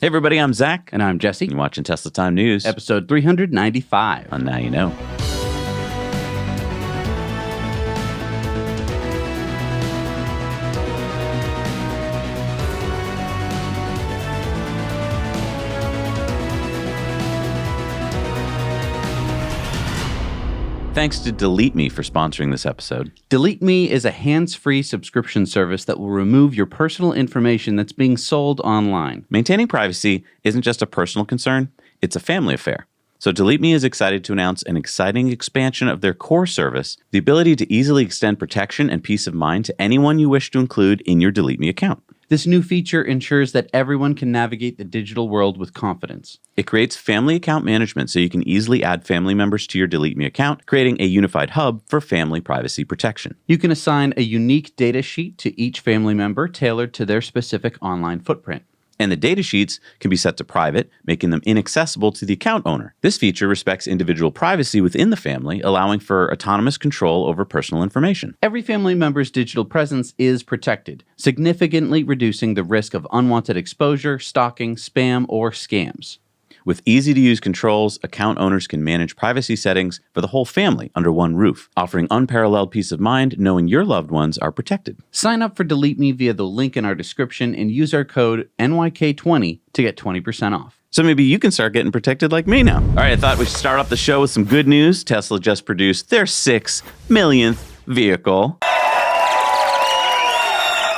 Hey everybody, I'm Zach. And I'm Jesse. You're watching Tesla Time News. Episode 395. On Now You Know. Thanks to Delete Me for sponsoring this episode. Delete Me is a hands-free subscription service that will remove your personal information that's being sold online. Maintaining privacy isn't just a personal concern, it's a family affair. So Delete Me is excited to announce an exciting expansion of their core service, the ability to easily extend protection and peace of mind to anyone you wish to include in your Delete Me account. This new feature ensures that everyone can navigate the digital world with confidence. It creates family account management so you can easily add family members to your Delete Me account, creating a unified hub for family privacy protection. You can assign a unique data sheet to each family member tailored to their specific online footprint. And the data sheets can be set to private, making them inaccessible to the account owner. This feature respects individual privacy within the family, allowing for autonomous control over personal information. Every family member's digital presence is protected, significantly reducing the risk of unwanted exposure, stalking, spam, or scams. With easy-to-use controls, account owners can manage privacy settings for the whole family under one roof, offering unparalleled peace of mind knowing your loved ones are protected. Sign up for Delete Me via the link in our description and use our code NYK20 to get 20% off. So maybe you can start getting protected like me now. All right, I thought we should start off the show with some good news. Tesla just produced their 6 millionth vehicle.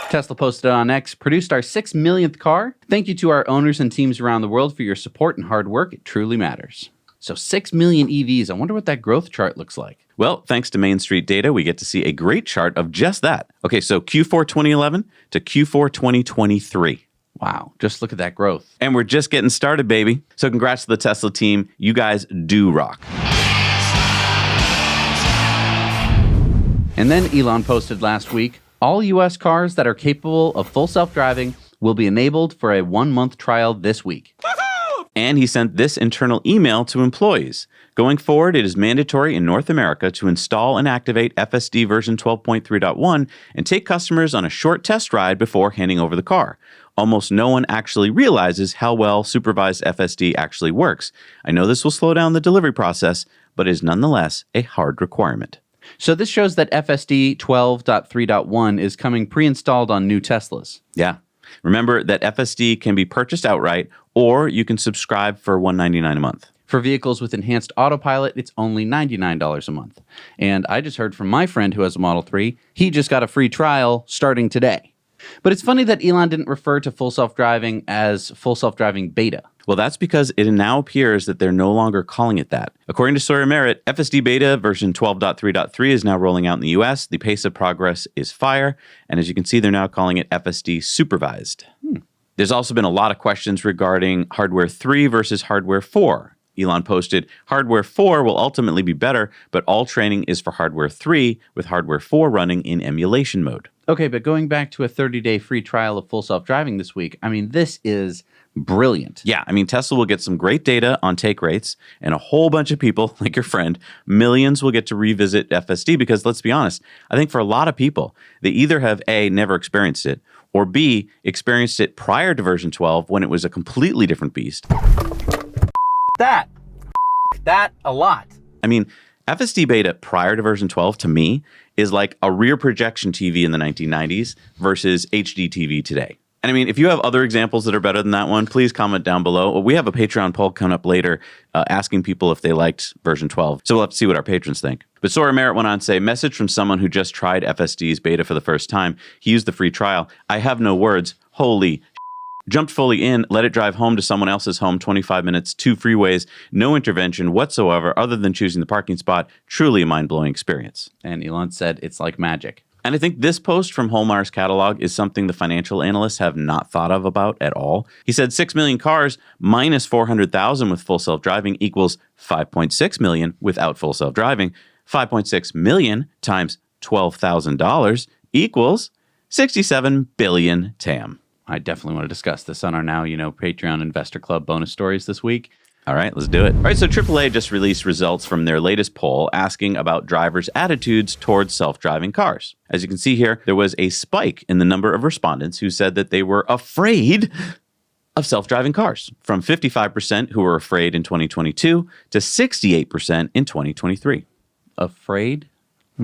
Tesla posted on X, produced our 6 millionth car. Thank you to our owners and teams around the world for your support and hard work. It truly matters. So 6 million EVs. I wonder what that growth chart looks like. Well, thanks to Main Street data, we get to see a great chart of just that. Okay, so Q4 2011 to Q4 2023. Wow, just look at that growth. And we're just getting started, baby. So congrats to the Tesla team. You guys do rock. And then Elon posted last week, all U.S. cars that are capable of full self-driving will be enabled for a 1-month trial this week. And he sent this internal email to employees. Going forward, it is mandatory in North America to install and activate FSD version 12.3.1 and take customers on a short test ride before handing over the car. Almost no one actually realizes how well supervised FSD actually works. I know this will slow down the delivery process, but it is nonetheless a hard requirement. So this shows that FSD 12.3.1 is coming pre-installed on new Teslas. Yeah. Remember that FSD can be purchased outright, or you can subscribe for $199 a month. For vehicles with enhanced autopilot, it's only $99 a month. And I just heard from my friend who has a Model 3, he just got a free trial starting today. But it's funny that Elon didn't refer to full self-driving as full self-driving beta. Well, that's because it now appears that they're no longer calling it that. According to Sawyer Merritt, FSD beta version 12.3.3 is now rolling out in the US. The pace of progress is fire. And as you can see, they're now calling it FSD supervised. There's also been a lot of questions regarding hardware 3 versus hardware 4. Elon posted, hardware 4 will ultimately be better, but all training is for hardware 3, with hardware 4 running in emulation mode. Okay, but going back to a 30-day free trial of full self-driving this week, I mean, this is brilliant. Yeah, I mean, Tesla will get some great data on take rates, and a whole bunch of people, like your friend, millions will get to revisit FSD because, let's be honest, I think for a lot of people, they either have A, never experienced it, or B, experienced it prior to version 12 when it was a completely different beast. That a lot. I mean, FSD beta prior to version 12 to me is like a rear projection TV in the 1990s versus HD TV today. And I mean, if you have other examples that are better than that one, please comment down below. We have a Patreon poll coming up later asking people if they liked version 12. So we'll have to see what our patrons think. But Sawyer Merritt went on to say, message from someone who just tried FSD's beta for the first time. He used the free trial. I have no words. Holy jumped fully in, let it drive home to someone else's home, 25 minutes, 2 freeways, no intervention whatsoever other than choosing the parking spot. Truly a mind-blowing experience. And Elon said it's like magic. And I think this post from Holmar's catalog is something the financial analysts have not thought of about at all. He said 6 million cars minus 400,000 with full self-driving equals 5.6 million without full self-driving. 5.6 million times $12,000 equals 67 billion TAM. I definitely want to discuss this on our Now You Know Patreon Investor Club bonus stories this week. All right, let's do it. All right, so AAA just released results from their latest poll asking about drivers' attitudes towards self-driving cars. As you can see here, there was a spike in the number of respondents who said that they were afraid of self-driving cars, from 55% who were afraid in 2022 to 68% in 2023. Afraid?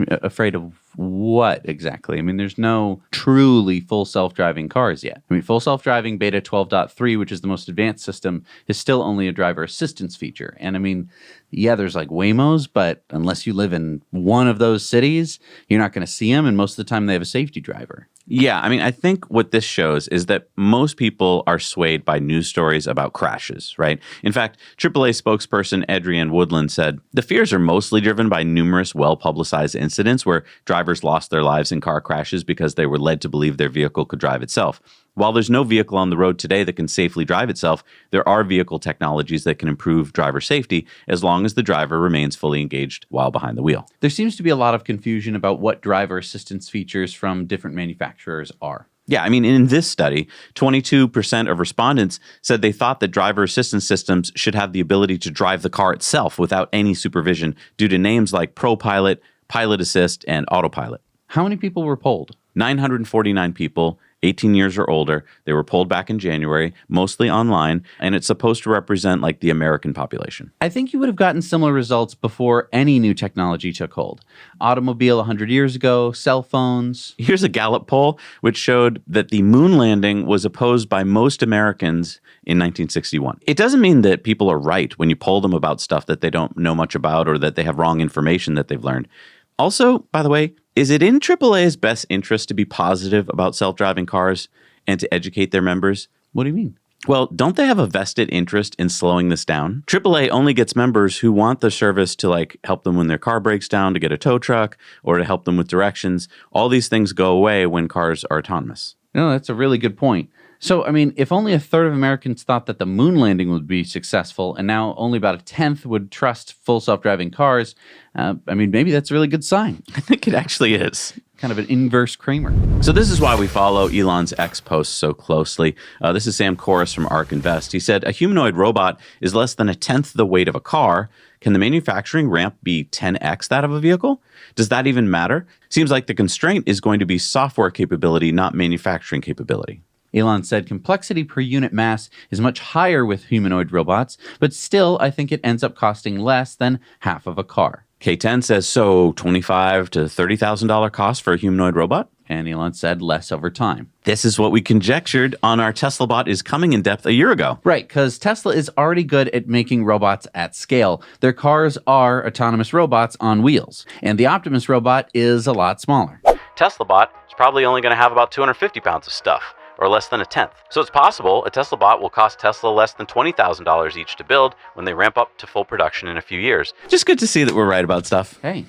Afraid of what exactly? I mean, there's no truly full self-driving cars yet. I mean, full self-driving beta 12.3, which is the most advanced system, is still only a driver assistance feature. And I mean, yeah, there's like Waymos, but unless you live in one of those cities, you're not going to see them. And most of the time they have a safety driver. Yeah, I mean, I think what this shows is that most people are swayed by news stories about crashes, right? In fact, AAA spokesperson Adrienne Woodland said, the fears are mostly driven by numerous well-publicized incidents where drivers lost their lives in car crashes because they were led to believe their vehicle could drive itself. While there's no vehicle on the road today that can safely drive itself, there are vehicle technologies that can improve driver safety as long as the driver remains fully engaged while behind the wheel. There seems to be a lot of confusion about what driver assistance features from different manufacturers are. Yeah, I mean, in this study, 22% of respondents said they thought that driver assistance systems should have the ability to drive the car itself without any supervision due to names like ProPilot, Pilot Assist, and Autopilot. How many people were polled? 949 people, 18 years or older. They were polled back in January, mostly online, and it's supposed to represent like the American population. I think you would have gotten similar results before any new technology took hold. Automobile 100 years ago, cell phones. Here's a Gallup poll which showed that the moon landing was opposed by most Americans in 1961. It doesn't mean that people are right when you poll them about stuff that they don't know much about or that they have wrong information that they've learned. Also, by the way, is it in AAA's best interest to be positive about self-driving cars and to educate their members? What do you mean? Well, don't they have a vested interest in slowing this down? AAA only gets members who want the service to like help them when their car breaks down, to get a tow truck, or to help them with directions. All these things go away when cars are autonomous. No, that's a really good point. So, I mean, if only a third of Americans thought that the moon landing would be successful, and now only about a tenth would trust full self-driving cars, I mean, maybe that's a really good sign. I think it actually is. Kind of an inverse Kramer. So this is why we follow Elon's X posts so closely. This is Sam Corris from ARK Invest. He said, a humanoid robot is less than a tenth the weight of a car. Can the manufacturing ramp be 10x that of a vehicle? Does that even matter? Seems like the constraint is going to be software capability, not manufacturing capability. Elon said complexity per unit mass is much higher with humanoid robots, but still, I think it ends up costing less than half of a car. K10 says, so $25,000 to $30,000 cost for a humanoid robot? And Elon said less over time. This is what we conjectured on our Tesla bot is coming in depth a year ago. Right, because Tesla is already good at making robots at scale. Their cars are autonomous robots on wheels, and the Optimus robot is a lot smaller. Tesla bot is probably only going to have about 250 pounds of stuff, or less than a tenth. So it's possible a Tesla bot will cost Tesla less than $20,000 each to build when they ramp up to full production in a few years. Just good to see that we're right about stuff. Hey.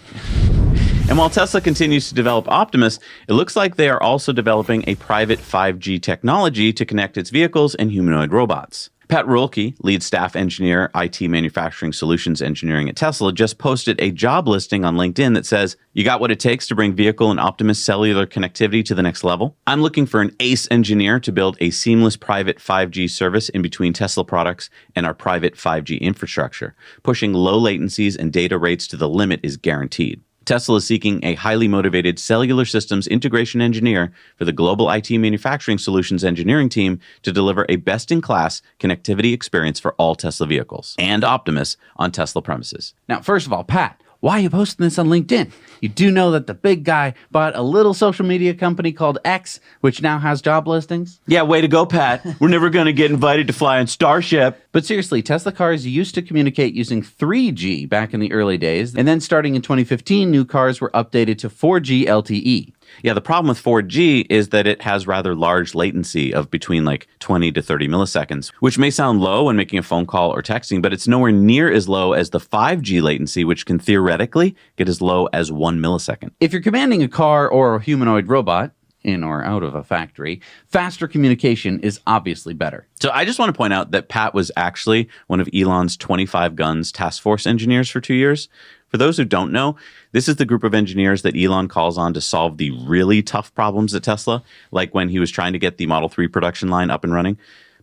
And while Tesla continues to develop Optimus, it looks like they are also developing a private 5G technology to connect its vehicles and humanoid robots. Pat Ruelke, lead staff engineer, IT manufacturing solutions engineering at Tesla, just posted a job listing on LinkedIn that says, you got what it takes to bring vehicle and Optimus cellular connectivity to the next level? I'm looking for an ace engineer to build a seamless private 5G service in between Tesla products and our private 5G infrastructure. Pushing low latencies and data rates to the limit is guaranteed. Tesla is seeking a highly motivated cellular systems integration engineer for the global IT manufacturing solutions engineering team to deliver a best-in-class connectivity experience for all Tesla vehicles and Optimus on Tesla premises. Now, first of all, Pat, why are you posting this on LinkedIn? You do know that the big guy bought a little social media company called X, which now has job listings? Yeah, way to go, Pat. We're never going to get invited to fly on Starship. But seriously, Tesla cars used to communicate using 3G back in the early days, and then starting in 2015, new cars were updated to 4G LTE. Yeah, the problem with 4G is that it has rather large latency of between like 20 to 30 milliseconds, which may sound low when making a phone call or texting, but it's nowhere near as low as the 5G latency, which can theoretically get as low as 1 millisecond. If you're commanding a car or a humanoid robot, in or out of a factory, faster communication is obviously better. So I just want to point out that Pat was actually one of Elon's 25 Guns task force engineers for 2 years. For those who don't know, this is the group of engineers that Elon calls on to solve the really tough problems at Tesla, like when he was trying to get the Model 3 production line up and running.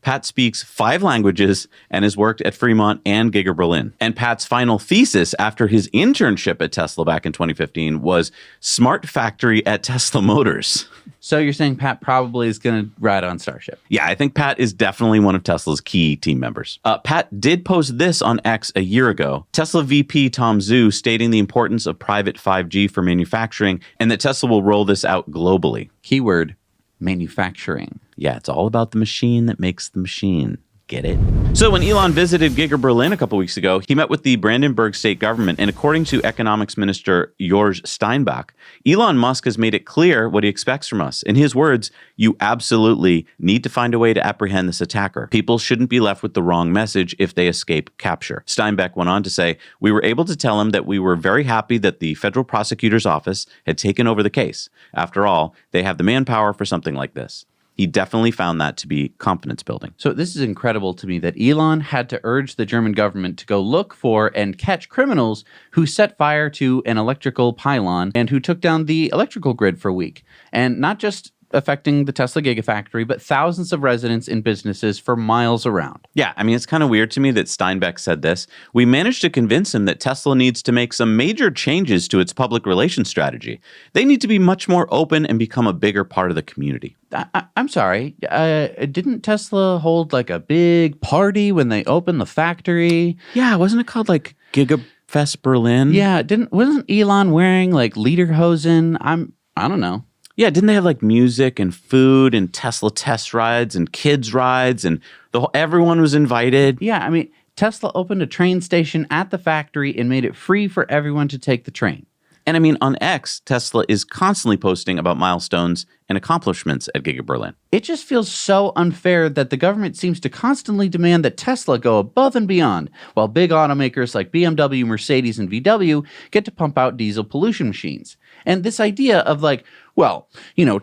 Pat speaks 5 languages and has worked at Fremont and Giga Berlin. And Pat's final thesis after his internship at Tesla back in 2015 was Smart Factory at Tesla Motors. So you're saying Pat probably is going to ride on Starship? Yeah, I think Pat is definitely one of Tesla's key team members. Pat did post this on X a year ago. Tesla VP Tom Zhu stating the importance of private 5G for manufacturing and that Tesla will roll this out globally. Keyword, manufacturing. Yeah, it's all about the machine that makes the machine. Get it? So when Elon visited Giga Berlin a couple weeks ago, he met with the Brandenburg state government, and according to economics minister George Steinbach, Elon Musk has made it clear what he expects from us. In his words, you absolutely need to find a way to apprehend this attacker. People shouldn't be left with the wrong message if they escape capture. Steinbach went on to say, we were able to tell him that we were very happy that the federal prosecutor's office had taken over the case. After all, they have the manpower for something like this. He definitely found that to be confidence building. So this is incredible to me that Elon had to urge the German government to go look for and catch criminals who set fire to an electrical pylon and who took down the electrical grid for a week. And not just affecting the Tesla Gigafactory, but thousands of residents and businesses for miles around. Yeah, I mean, it's kind of weird to me that Steinbeck said this. We managed to convince him that Tesla needs to make some major changes to its public relations strategy. They need to be much more open and become a bigger part of the community. I'm sorry, didn't Tesla hold like a big party when they opened the factory? Yeah, wasn't it called like GigaFest Berlin? Yeah, wasn't Elon wearing like lederhosen? I don't know. Yeah, didn't they have like music and food and Tesla test rides and kids rides and everyone was invited? Yeah, I mean, Tesla opened a train station at the factory and made it free for everyone to take the train. And I mean, on X, Tesla is constantly posting about milestones and accomplishments at Giga Berlin. It just feels so unfair that the government seems to constantly demand that Tesla go above and beyond, while big automakers like BMW, Mercedes, and VW get to pump out diesel pollution machines. And this idea of like, well,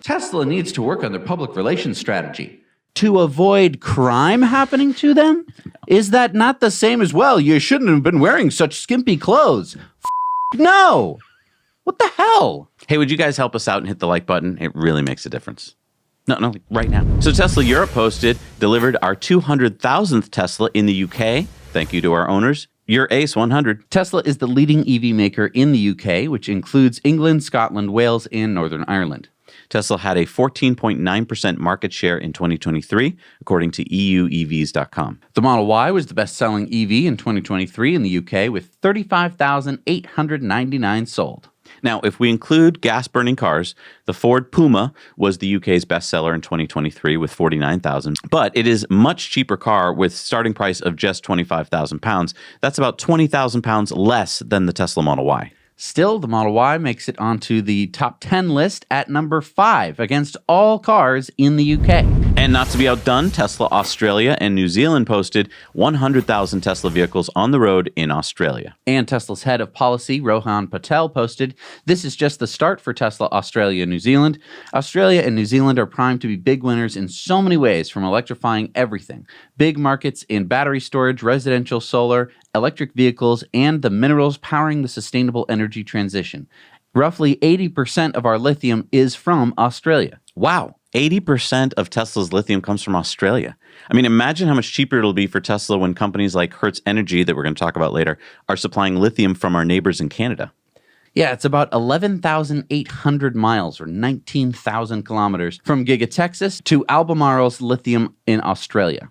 Tesla needs to work on their public relations strategy to avoid crime happening to them? Is that not the same as, well, you shouldn't have been wearing such skimpy clothes? No! What the hell? Hey, would you guys help us out and hit the like button? It really makes a difference. No, right now. So Tesla Europe posted, delivered our 200,000th Tesla in the UK. Thank you to our owners. Your Ace 100. Tesla is the leading EV maker in the UK, which includes England, Scotland, Wales, and Northern Ireland. Tesla had a 14.9% market share in 2023, according to EUEVs.com. The Model Y was the best-selling EV in 2023 in the UK, with 35,899 sold. Now, if we include gas-burning cars, the Ford Puma was the UK's bestseller in 2023 with 49,000. But it is a much cheaper car with starting price of just £25,000. That's about £20,000 less than the Tesla Model Y. Still, the Model Y makes it onto the top 10 list at number 5 against all cars in the UK. And not to be outdone, Tesla Australia and New Zealand posted 100,000 Tesla vehicles on the road in Australia. And Tesla's head of policy, Rohan Patel, posted, "This is just the start for Tesla Australia and New Zealand. Australia and New Zealand are primed to be big winners in so many ways, from electrifying everything. Big markets in battery storage, residential solar, electric vehicles, and the minerals powering the sustainable energy transition. Roughly 80% of our lithium is from Australia." Wow, 80% of Tesla's lithium comes from Australia. I mean, imagine how much cheaper it'll be for Tesla when companies like Hertz Energy, that we're going to talk about later, are supplying lithium from our neighbors in Canada. Yeah, it's about 11,800 miles or 19,000 kilometers from Giga Texas to Albemarle's lithium in Australia.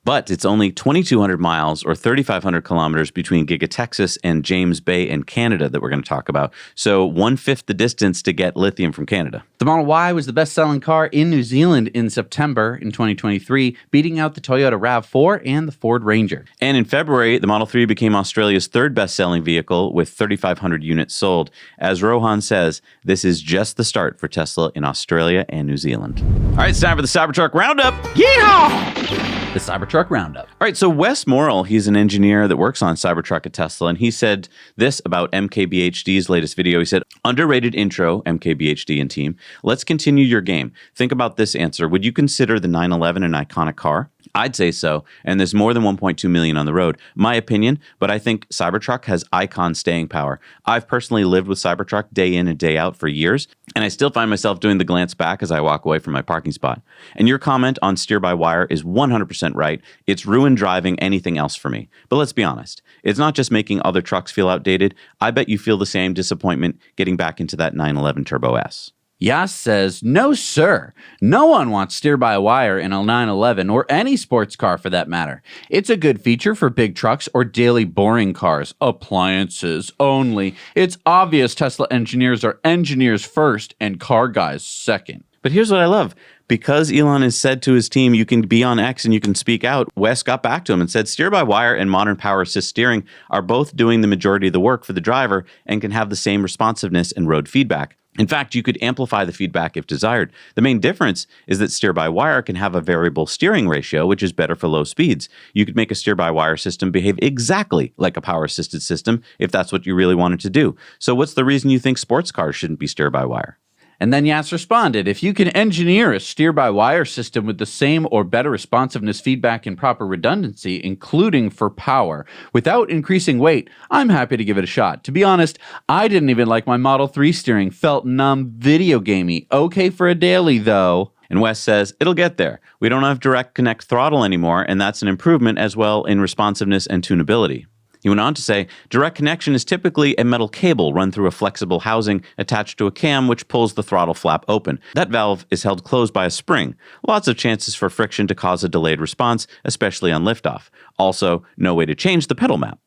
But it's only 2,200 miles or 3,500 kilometers between Giga Texas and James Bay in Canada that we're going to talk about. So 1/5 the distance to get lithium from Canada. The Model Y was the best-selling car in New Zealand in September in 2023, beating out the Toyota RAV4 and the Ford Ranger. And in February, the Model 3 became Australia's third best-selling vehicle with 3,500 units sold. As Rohan says, this is just the start for Tesla in Australia and New Zealand. All right, it's time for the Cybertruck Roundup. Yeehaw! The Cybertruck Roundup. All right, so Wes Morrill, he's an engineer that works on Cybertruck at Tesla, and he said this about MKBHD's latest video. He said, underrated intro, MKBHD and team. Let's continue your game. Think about this answer. Would you consider the 911 an iconic car? I'd say so, and there's more than 1.2 million on the road. My opinion, but I think Cybertruck has icon staying power. I've personally lived with Cybertruck day in and day out for years, and I still find myself doing the glance back as I walk away from my parking spot. And your comment on steer-by-wire is 100% right. It's ruined driving anything else for me. But let's be honest, it's not just making other trucks feel outdated. I bet you feel the same disappointment getting back into that 911 Turbo S. Yas says, no, sir. No one wants steer-by-wire in a 911 or any sports car for that matter. It's a good feature for big trucks or daily boring cars. Appliances only. It's obvious Tesla engineers are engineers first and car guys second. But here's what I love. Because Elon has said to his team, you can be on X and you can speak out, Wes got back to him and said steer-by-wire and modern power assist steering are both doing the majority of the work for the driver and can have the same responsiveness and road feedback. In fact, you could amplify the feedback if desired. The main difference is that steer-by-wire can have a variable steering ratio, which is better for low speeds. You could make a steer-by-wire system behave exactly like a power-assisted system if that's what you really wanted to do. So what's the reason you think sports cars shouldn't be steer-by-wire? And then Yas responded, if you can engineer a steer-by-wire system with the same or better responsiveness feedback and proper redundancy, including for power, without increasing weight, I'm happy to give it a shot. To be honest, I didn't even like my Model 3 steering. Felt numb, video gamey. Okay for a daily, though. And Wes says, it'll get there. We don't have direct connect throttle anymore, and that's an improvement as well in responsiveness and tunability. He went on to say, direct connection is typically a metal cable run through a flexible housing attached to a cam which pulls the throttle flap open. That valve is held closed by a spring. Lots of chances for friction to cause a delayed response, especially on liftoff. Also, no way to change the pedal map.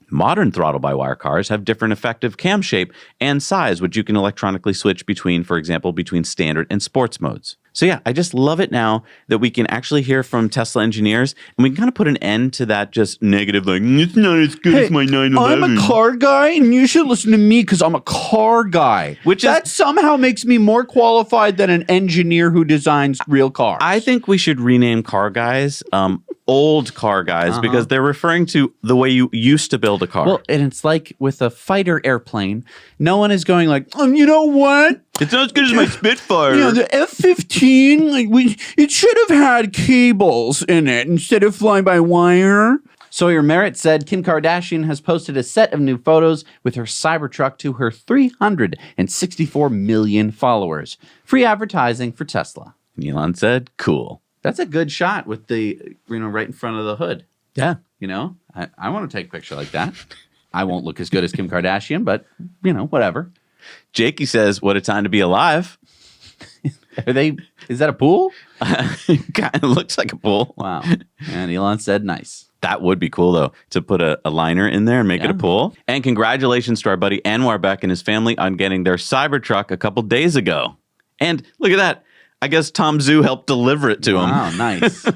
Modern throttle-by-wire cars have different effective cam shape and size, which you can electronically switch between, for example, between standard and sports modes. So yeah, I just love it now that we can actually hear from Tesla engineers, and we can kind of put an end to that just negative, like, it's not as good as my 911. I'm a car guy, and you should listen to me because I'm a car guy. That somehow makes me more qualified than an engineer who designs real cars. I think we should rename car guys old car guys because they're referring to the way you used to build a car. Well, and it's like with a fighter airplane, no one is going like, you know what? It's not as good as my Spitfire. You know, the F-15, it should have had cables in it instead of fly-by-wire. Sawyer Merritt said Kim Kardashian has posted a set of new photos with her Cybertruck to her 364 million followers. Free advertising for Tesla. Elon said, cool. That's a good shot with the, right in front of the hood. Yeah. I want to take a picture like that. I won't look as good as Kim Kardashian, but, whatever. Jakey says, what a time to be alive. Is that a pool? Kind of looks like a pool. Wow. And Elon said, nice. That would be cool, though, to put a liner in there and make it a pool. And congratulations to our buddy Anwar Beck and his family on getting their Cybertruck a couple days ago. And look at that. I guess Tom Zhu helped deliver it to him. Wow, nice.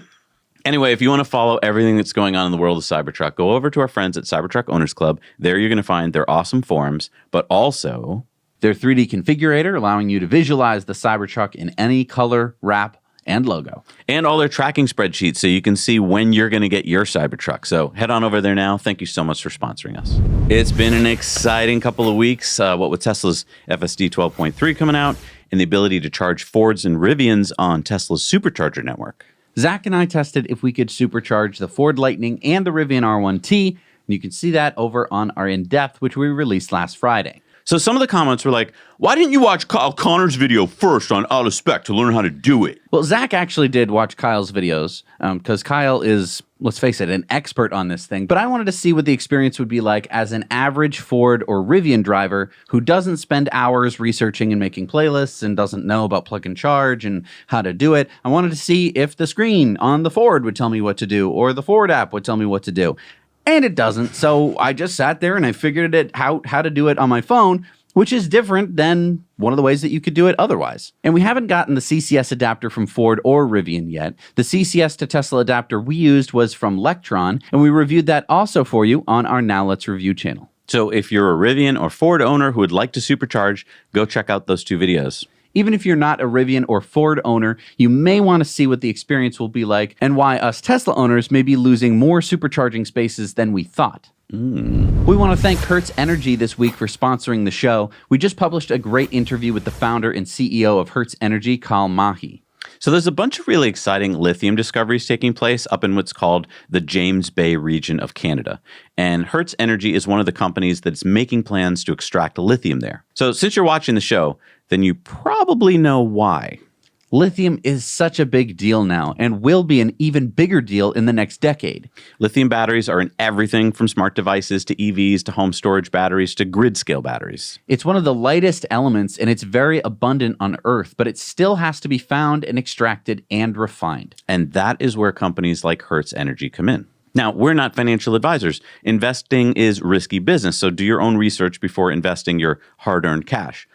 Anyway, if you want to follow everything that's going on in the world of Cybertruck, go over to our friends at Cybertruck Owners Club. There you're going to find their awesome forums, but also their 3D configurator, allowing you to visualize the Cybertruck in any color, wrap, and logo. And all their tracking spreadsheets so you can see when you're going to get your Cybertruck. So head on over there now. Thank you so much for sponsoring us. It's been an exciting couple of weeks, what with Tesla's FSD 12.3 coming out and the ability to charge Fords and Rivians on Tesla's Supercharger network. Zach and I tested if we could supercharge the Ford Lightning and the Rivian R1T, and you can see that over on our In-Depth, which we released last Friday. So some of the comments were like, why didn't you watch Kyle Connor's video first on Out of Spec to learn how to do it? Well, Zach actually did watch Kyle's videos because Kyle is, let's face it, an expert on this thing. But I wanted to see what the experience would be like as an average Ford or Rivian driver who doesn't spend hours researching and making playlists and doesn't know about plug and charge and how to do it. I wanted to see if the screen on the Ford would tell me what to do or the Ford app would tell me what to do. And it doesn't. So I just sat there and I figured it out how to do it on my phone, which is different than one of the ways that you could do it otherwise. And we haven't gotten the CCS adapter from Ford or Rivian yet. The CCS to Tesla adapter we used was from Lectron, and we reviewed that also for you on our Now Let's Review channel. So if you're a Rivian or Ford owner who would like to supercharge, go check out those two videos. Even if you're not a Rivian or Ford owner, you may want to see what the experience will be like and why us Tesla owners may be losing more supercharging spaces than we thought. We want to thank Hertz Energy this week for sponsoring the show. We just published a great interview with the founder and CEO of Hertz Energy, Kyle Mahi. So there's a bunch of really exciting lithium discoveries taking place up in what's called the James Bay region of Canada. And Hertz Energy is one of the companies that's making plans to extract lithium there. So since you're watching the show, then you probably know why. Lithium is such a big deal now and will be an even bigger deal in the next decade. Lithium batteries are in everything from smart devices to EVs to home storage batteries to grid-scale batteries. It's one of the lightest elements and it's very abundant on Earth, but it still has to be found and extracted and refined. And that is where companies like Hertz Energy come in. Now, we're not financial advisors. Investing is risky business, so do your own research before investing your hard-earned cash.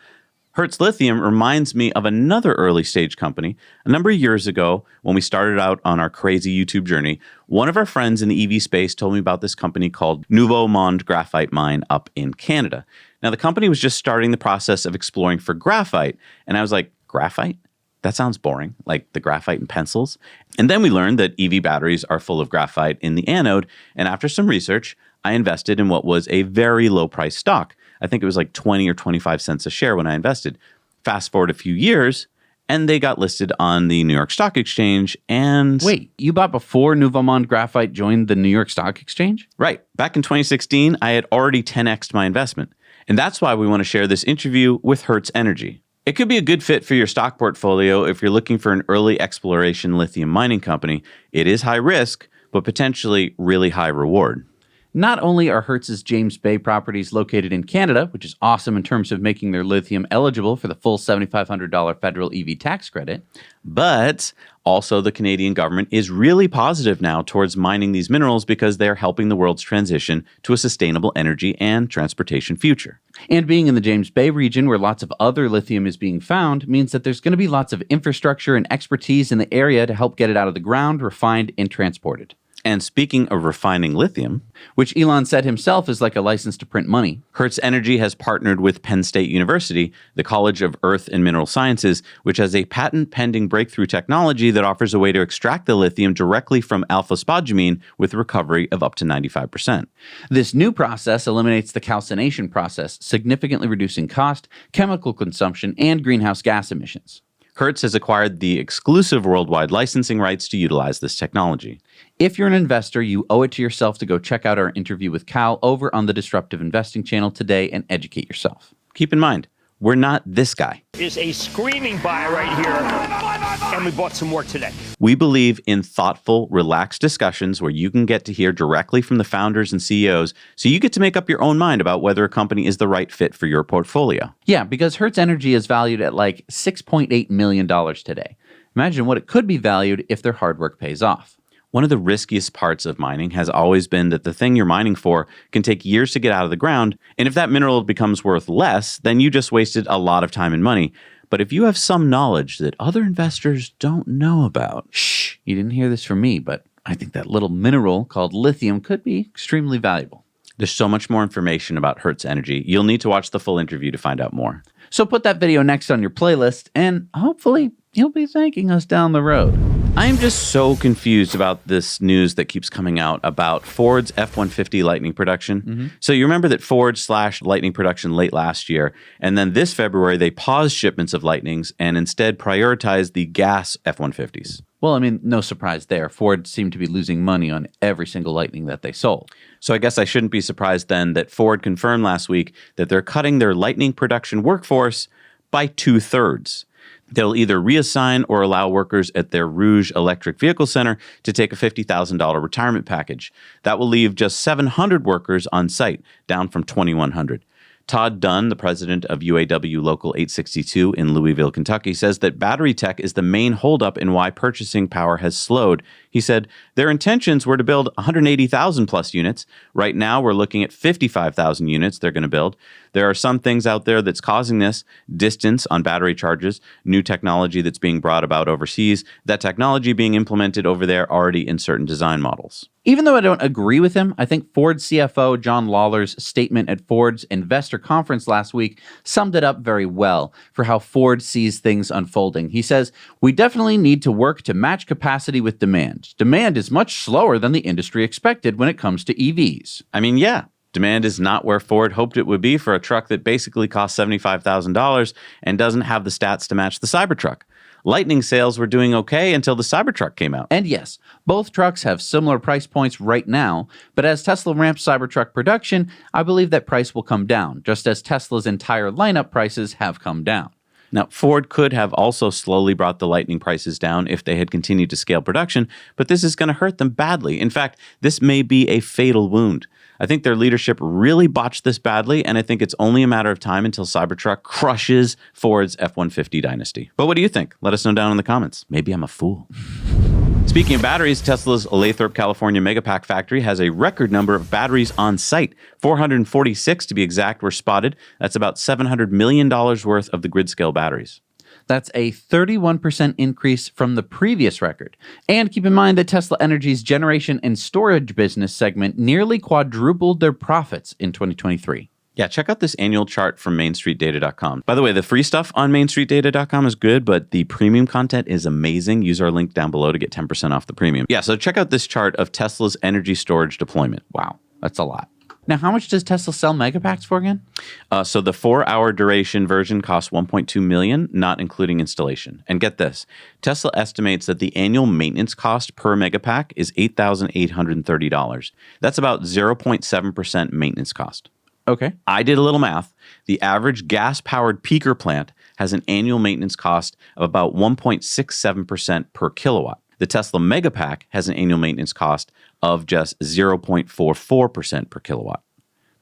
Hertz Lithium reminds me of another early stage company. A number of years ago, when we started out on our crazy YouTube journey, one of our friends in the EV space told me about this company called Nouveau Monde Graphite Mine up in Canada. Now, the company was just starting the process of exploring for graphite, and I was like, graphite? That sounds boring, like the graphite in pencils. And then we learned that EV batteries are full of graphite in the anode, and after some research, I invested in what was a very low price stock. I think it was like 20 or 25 cents a share when I invested. Fast forward a few years, and they got listed on the New York Stock Exchange and... Wait, you bought before Nouveau Monde Graphite joined the New York Stock Exchange? Right. Back in 2016, I had already 10x'd my investment. And that's why we want to share this interview with Hertz Energy. It could be a good fit for your stock portfolio if you're looking for an early exploration lithium mining company. It is high risk, but potentially really high reward. Not only are Hertz's James Bay properties located in Canada, which is awesome in terms of making their lithium eligible for the full $7,500 federal EV tax credit, but also the Canadian government is really positive now towards mining these minerals because they're helping the world's transition to a sustainable energy and transportation future. And being in the James Bay region where lots of other lithium is being found means that there's going to be lots of infrastructure and expertise in the area to help get it out of the ground, refined, and transported. And speaking of refining lithium, which Elon said himself is like a license to print money, Hertz Energy has partnered with Penn State University, the College of Earth and Mineral Sciences, which has a patent-pending breakthrough technology that offers a way to extract the lithium directly from alpha-spodumene with recovery of up to 95%. This new process eliminates the calcination process, significantly reducing cost, chemical consumption, and greenhouse gas emissions. Hertz has acquired the exclusive worldwide licensing rights to utilize this technology. If you're an investor, you owe it to yourself to go check out our interview with Cal over on the Disruptive Investing channel today and educate yourself. Keep in mind, we're not this guy. Is a screaming buy right here, and we bought some more today. We believe in thoughtful, relaxed discussions where you can get to hear directly from the founders and CEOs, so you get to make up your own mind about whether a company is the right fit for your portfolio. Yeah, because Hertz Energy is valued at like $6.8 million today. Imagine what it could be valued if their hard work pays off. One of the riskiest parts of mining has always been that the thing you're mining for can take years to get out of the ground, and if that mineral becomes worth less, then you just wasted a lot of time and money. But if you have some knowledge that other investors don't know about... Shh, you didn't hear this from me, but I think that little mineral called lithium could be extremely valuable. There's so much more information about Hertz Energy. You'll need to watch the full interview to find out more. So put that video next on your playlist, and hopefully you'll be thanking us down the road. I am just so confused about this news that keeps coming out about Ford's F-150 Lightning production. Mm-hmm. So you remember that Ford slashed Lightning production late last year, and then this February they paused shipments of Lightnings and instead prioritized the gas F-150s. Well, I mean, no surprise there. Ford seemed to be losing money on every single Lightning that they sold. So I guess I shouldn't be surprised then that Ford confirmed last week that they're cutting their Lightning production workforce by 2/3. They'll either reassign or allow workers at their Rouge Electric Vehicle Center to take a $50,000 retirement package. That will leave just 700 workers on site, down from 2,100. Todd Dunn, the president of UAW Local 862 in Louisville, Kentucky, says that battery tech is the main holdup in why purchasing power has slowed. He said, their intentions were to build 180,000 plus units. Right now, we're looking at 55,000 units they're going to build. There are some things out there that's causing this. Distance on battery charges, new technology that's being brought about overseas, that technology being implemented over there already in certain design models. Even though I don't agree with him, I think Ford CFO John Lawler's statement at Ford's investor conference last week summed it up very well for how Ford sees things unfolding. He says, we definitely need to work to match capacity with demand. Demand is much slower than the industry expected when it comes to EVs. I mean, yeah. Demand is not where Ford hoped it would be for a truck that basically costs $75,000 and doesn't have the stats to match the Cybertruck. Lightning sales were doing okay until the Cybertruck came out. And yes, both trucks have similar price points right now, but as Tesla ramps Cybertruck production, I believe that price will come down, just as Tesla's entire lineup prices have come down. Now, Ford could have also slowly brought the Lightning prices down if they had continued to scale production, but this is going to hurt them badly. In fact, this may be a fatal wound. I think their leadership really botched this badly, and I think it's only a matter of time until Cybertruck crushes Ford's F-150 dynasty. But what do you think? Let us know down in the comments. Maybe I'm a fool. Speaking of batteries, Tesla's Lathrop, California Megapack factory has a record number of batteries on site. 446 to be exact were spotted. That's about $700 million worth of the grid-scale batteries. That's a 31% increase from the previous record. And keep in mind that Tesla Energy's generation and storage business segment nearly quadrupled their profits in 2023. Yeah, check out this annual chart from MainStreetData.com. By the way, the free stuff on MainStreetData.com is good, but the premium content is amazing. Use our link down below to get 10% off the premium. Yeah, so check out this chart of Tesla's energy storage deployment. Wow, that's a lot. Now, how much does Tesla sell Megapacks for again? So the 4-hour duration version costs $1.2 million, not including installation. And get this, Tesla estimates that the annual maintenance cost per Megapack is $8,830. That's about 0.7% maintenance cost. Okay. I did a little math. The average gas-powered peaker plant has an annual maintenance cost of about 1.67% per kilowatt. The Tesla Megapack has an annual maintenance cost of just 0.44% per kilowatt.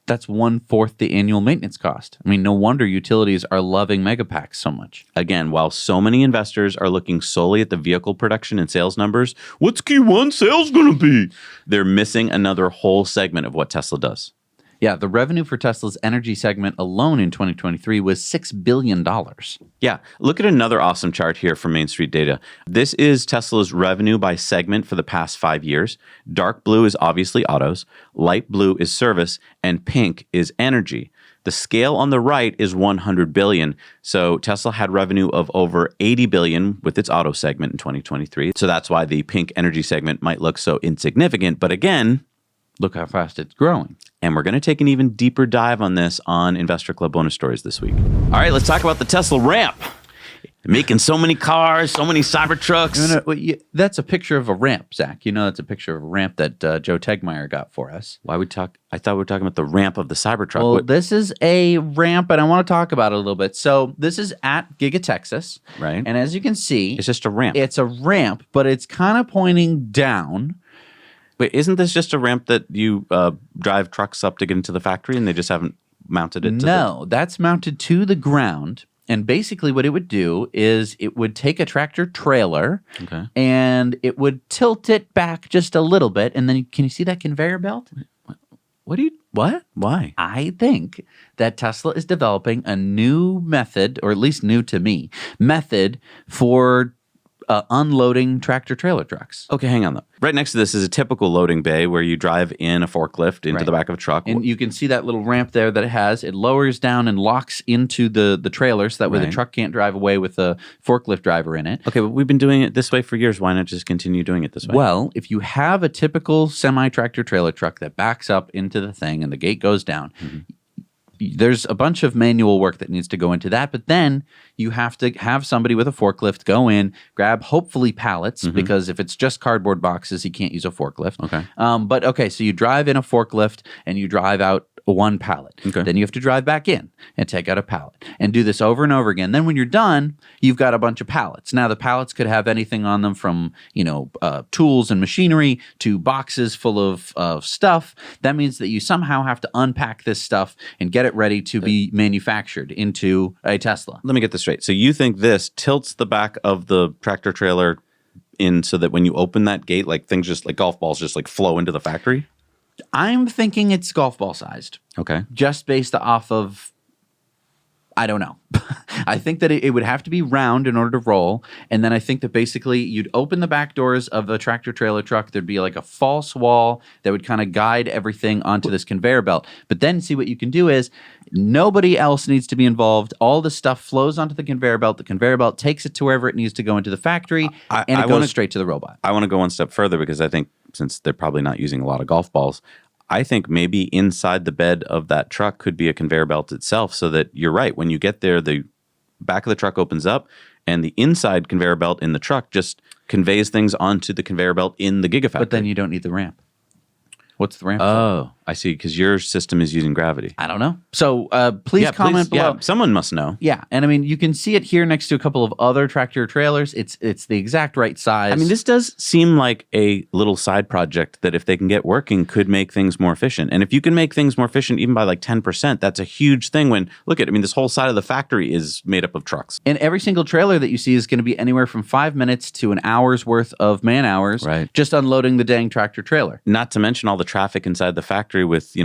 That's 1/4 the annual maintenance cost. I mean, no wonder utilities are loving Megapacks so much. Again, while so many investors are looking solely at the vehicle production and sales numbers, what's Q1 sales going to be? They're missing another whole segment of what Tesla does. Yeah, the revenue for Tesla's energy segment alone in 2023 was $6 billion. Yeah, look at another awesome chart here from Main Street Data. This is Tesla's revenue by segment for the past 5 years. Dark blue is obviously autos, light blue is service, and pink is energy. The scale on the right is 100 billion. So Tesla had revenue of over 80 billion with its auto segment in 2023. So that's why the pink energy segment might look so insignificant. But again, look how fast it's growing. And we're going to take an even deeper dive on this on Investor Club bonus stories this week. All right, let's talk about the Tesla ramp. Making so many cars, so many Cybertrucks. No, that's a picture of a ramp, Zach. You know, that's a picture of a ramp that Joe Tegmeyer got for us. Why we talk? I thought we were talking about the ramp of the Cybertruck. Well, this is a ramp, and I want to talk about it a little bit. So this is at Giga Texas. Right. And as you can see, it's just a ramp. It's a ramp, but it's kind of pointing down. Wait, isn't this just a ramp that you drive trucks up to get into the factory and they just haven't mounted it to No, that's mounted to the ground. And basically what it would do is it would take a tractor trailer and it would tilt it back just a little bit. And then can you see that conveyor belt? What? Why? I think that Tesla is developing a new method, or at least new to me, method for unloading tractor trailer trucks. Okay, hang on though. Right next to this is a typical loading bay where you drive in a forklift into the back of a truck. And you can see that little ramp there that it has. It lowers down and locks into the trailer so that way the truck can't drive away with a forklift driver in it. Okay, but we've been doing it this way for years. Why not just continue doing it this way? Well, if you have a typical semi-tractor trailer truck that backs up into the thing and the gate goes down, there's a bunch of manual work that needs to go into that, but then you have to have somebody with a forklift go in, grab hopefully pallets, because if it's just cardboard boxes, you can't use a forklift. So you drive in a forklift and you drive out one pallet. Then you have to drive back in and take out a pallet and do this over and over again. Then when you're done, you've got a bunch of pallets. Now the pallets could have anything on them from, tools and machinery to boxes full of stuff. That means that you somehow have to unpack this stuff and get it ready to be manufactured into a Tesla. Let me get this straight. So you think this tilts the back of the tractor trailer in so that when you open that gate, like things just like golf balls just like flow into the factory? I'm thinking it's golf ball sized. Okay. Just based off of, I don't know. I think that it would have to be round in order to roll. And then I think that basically you'd open the back doors of a tractor trailer truck. There'd be like a false wall that would kind of guide everything onto this conveyor belt. But then see what you can do is nobody else needs to be involved. All the stuff flows onto the conveyor belt. The conveyor belt takes it to wherever it needs to go into the factory and it goes straight to the robot. I want to go one step further because I think since they're probably not using a lot of golf balls, I think maybe inside the bed of that truck could be a conveyor belt itself so that you're right. When you get there, the back of the truck opens up and the inside conveyor belt in the truck just conveys things onto the conveyor belt in the Gigafactory. But then you don't need the ramp. What's the ramp for? Oh, I see, because your system is using gravity. I don't know. So please comment below. Yeah, someone must know. Yeah, and I mean, you can see it here next to a couple of other tractor trailers. It's the exact right size. I mean, this does seem like a little side project that if they can get working could make things more efficient. And if you can make things more efficient even by like 10%, that's a huge thing when, look at, I mean, this whole side of the factory is made up of trucks. And every single trailer that you see is going to be anywhere from 5 minutes to an hour's worth of man hours Right. just unloading the dang tractor trailer. Not to mention all the traffic inside the factory with,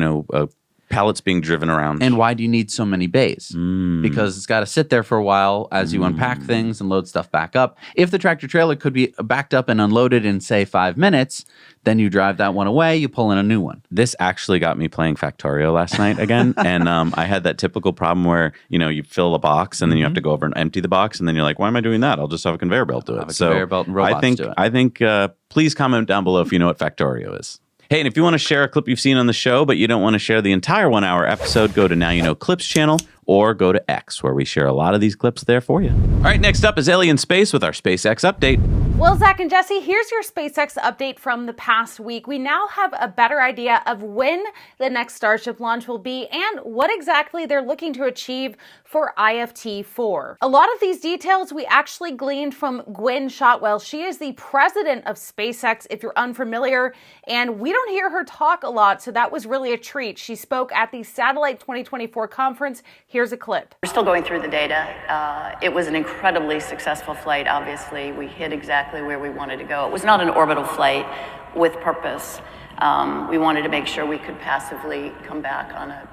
pallets being driven around. And why do you need so many bays? Because it's got to sit there for a while as you unpack things and load stuff back up. If the tractor trailer could be backed up and unloaded in, say, 5 minutes, then you drive that one away, you pull in a new one. This actually got me playing Factorio last night again. And I had that typical problem where, you fill a box and then you have to go over and empty the box. And then you're like, why am I doing that? I'll just have a conveyor belt do it. Conveyor belt and robots do it. I think please comment down below if you know what Factorio is. Hey, and if you want to share a clip you've seen on the show, but you don't want to share the entire 1 hour episode, go to Now You Know Clips channel or go to X, where we share a lot of these clips there for you. All right, next up is Ellie in Space with our SpaceX update. Well, Zach and Jesse, here's your SpaceX update from the past week. We now have a better idea of when the next Starship launch will be and what exactly they're looking to achieve for IFT-4. A lot of these details we actually gleaned from Gwynne Shotwell. She is the president of SpaceX, if you're unfamiliar, and we don't hear her talk a lot, so that was really a treat. She spoke at the Satellite 2024 conference. Here's a clip. We're still going through the data. It was an incredibly successful flight, obviously. We hit exactly where we wanted to go. It was not an orbital flight with purpose. We wanted to make sure we could passively come back on a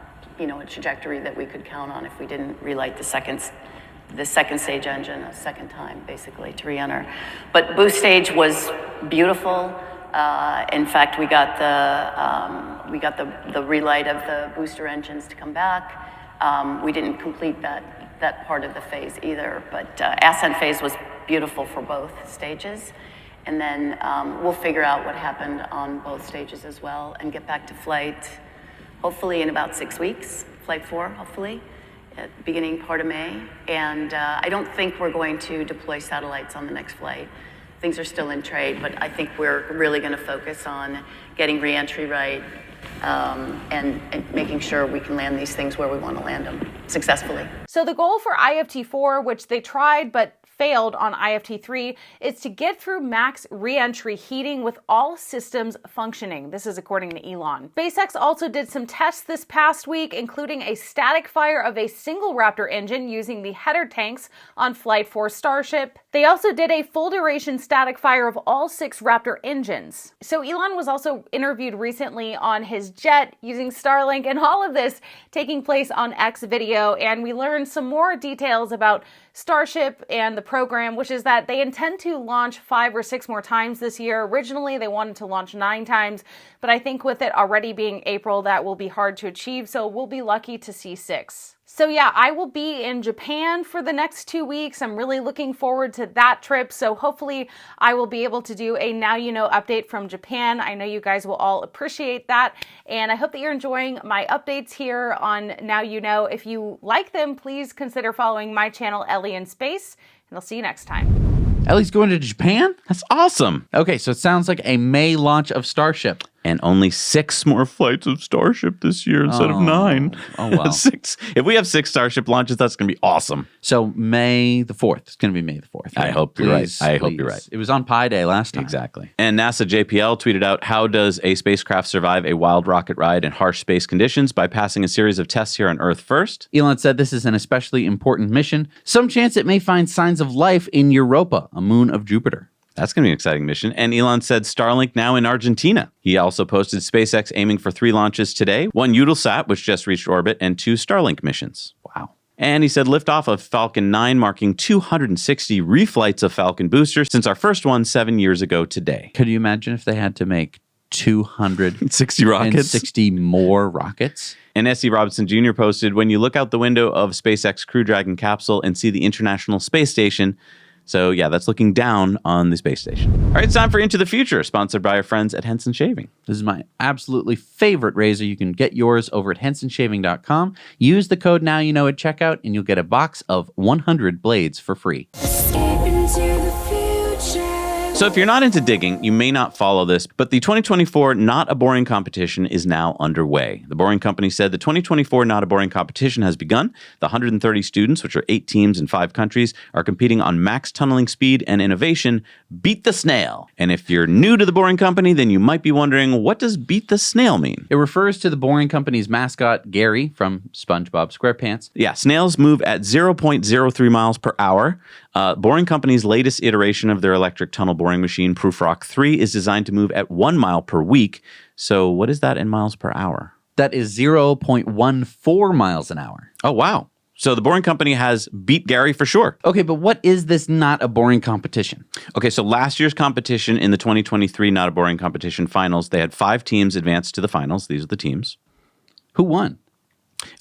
trajectory that we could count on if we didn't relight the second stage engine a second time, basically, to re-enter. But boost stage was beautiful. In fact, we got the relight of the booster engines to come back. We didn't complete that part of the phase either, but ascent phase was beautiful for both stages. And then we'll figure out what happened on both stages as well and get back to flight, hopefully in about 6 weeks, flight 4, hopefully, at the beginning part of May. And I don't think we're going to deploy satellites on the next flight. Things are still in trade, but I think we're really going to focus on getting re-entry right, and making sure we can land these things where we want to land them successfully. So the goal for IFT-4, which they tried but failed on IFT-3, is to get through max re-entry heating with all systems functioning. This is according to Elon. SpaceX also did some tests this past week, including a static fire of a single Raptor engine using the header tanks on Flight 4 Starship. They also did a full duration static fire of all 6 Raptor engines. So Elon was also interviewed recently on his jet using Starlink, and all of this taking place on X video, and we learned some more details about Starship and the program, which is that they intend to launch 5 or 6 more times this year. Originally, they wanted to launch 9 times, but I think with it already being April, that will be hard to achieve, so we'll be lucky to see 6. So yeah, I will be in Japan for the next 2 weeks. I'm really looking forward to that trip. So hopefully I will be able to do a Now You Know update from Japan. I know you guys will all appreciate that. And I hope that you're enjoying my updates here on Now You Know. If you like them, please consider following my channel, Ellie in Space, and I'll see you next time. Ellie's going to Japan? That's awesome. Okay, so it sounds like a May launch of Starship. And only 6 more flights of Starship this year instead of 9. Oh, wow. 6. If we have 6 Starship launches, that's going to be awesome. So May the 4th. It's going to be May the 4th. I hope you're right. I hope you're right. It was on Pi Day last time. Exactly. And NASA JPL tweeted out, how does a spacecraft survive a wild rocket ride in harsh space conditions? By passing a series of tests here on Earth first. Elon said this is an especially important mission. Some chance it may find signs of life in Europa, a moon of Jupiter. That's going to be an exciting mission. And Elon said Starlink now in Argentina. He also posted SpaceX aiming for 3 launches today, 1 Eutelsat, which just reached orbit, and 2 Starlink missions. Wow. And he said liftoff of Falcon 9, marking 260 reflights of Falcon boosters since our first one 7 years ago today. Could you imagine if they had to make 260 rockets? And 60 more rockets? And S.C. Robinson Jr. posted, when you look out the window of SpaceX Crew Dragon capsule and see the International Space Station, So yeah, that's looking down on the space station. All right, it's time for Into the Future, sponsored by our friends at Henson Shaving. This is my absolutely favorite razor. You can get yours over at hensonshaving.com. Use the code NOWYOUKNOW at checkout, and you'll get a box of 100 blades for free. So if you're not into digging, you may not follow this, but the 2024 Not a Boring competition is now underway. The Boring Company said the 2024 Not a Boring competition has begun. The 130 students, which are 8 teams in 5 countries, are competing on max tunneling speed and innovation. Beat the snail. And if you're new to the Boring Company, then you might be wondering, what does beat the snail mean? It refers to the Boring Company's mascot, Gary, from SpongeBob SquarePants. Yeah, snails move at 0.03 miles per hour. Boring Company's latest iteration of their electric tunnel boring machine, Proofrock 3, is designed to move at 1 mile per week. So what is that in miles per hour? That is 0.14 miles an hour. Oh, wow. So the Boring Company has beat Gary for sure. Okay, but what is this Not a Boring competition? Okay, so last year's competition in the 2023 Not a Boring competition finals, they had 5 teams advance to the finals. These are the teams. Who won?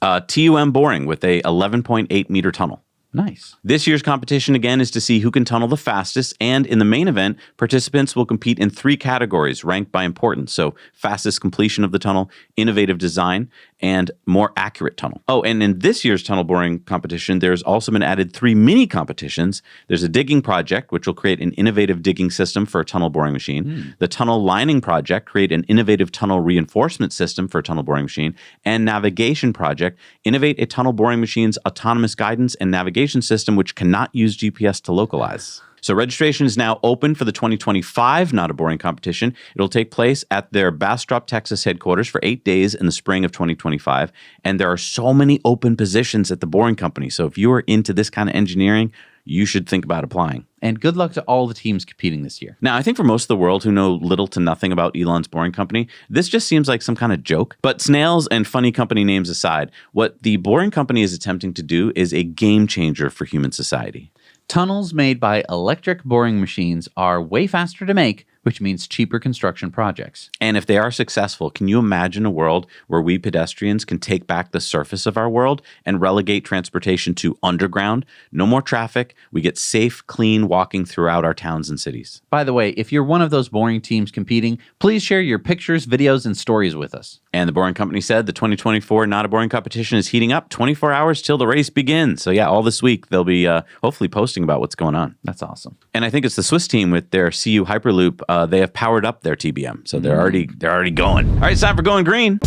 TUM Boring with a 11.8 meter tunnel. Nice. This year's competition, again, is to see who can tunnel the fastest, and in the main event, participants will compete in 3 categories ranked by importance. So fastest completion of the tunnel, innovative design, and more accurate tunnel. Oh, and in this year's tunnel boring competition, there's also been added 3 mini competitions. There's a digging project, which will create an innovative digging system for a tunnel boring machine. The tunnel lining project, create an innovative tunnel reinforcement system for a tunnel boring machine. And navigation project, innovate a tunnel boring machine's autonomous guidance and navigation system, which cannot use GPS to localize. So registration is now open for the 2025 Not a Boring competition. It'll take place at their Bastrop, Texas headquarters for 8 days in the spring of 2025. And there are so many open positions at the Boring Company. So if you are into this kind of engineering, you should think about applying. And good luck to all the teams competing this year. Now, I think for most of the world who know little to nothing about Elon's Boring Company, this just seems like some kind of joke. But snails and funny company names aside, what the Boring Company is attempting to do is a game changer for human society. Tunnels made by electric boring machines are way faster to make, which means cheaper construction projects. And if they are successful, can you imagine a world where we pedestrians can take back the surface of our world and relegate transportation to underground? No more traffic. We get safe, clean walking throughout our towns and cities. By the way, if you're one of those boring teams competing, please share your pictures, videos, and stories with us. And the Boring Company said the 2024 Not a Boring competition is heating up 24 hours till the race begins. So yeah, all this week they'll be hopefully posting about what's going on. That's awesome. And I think it's the Swiss team with their CU Hyperloop. They have powered up their TBM, so they're already going. All right, it's time for Going Green.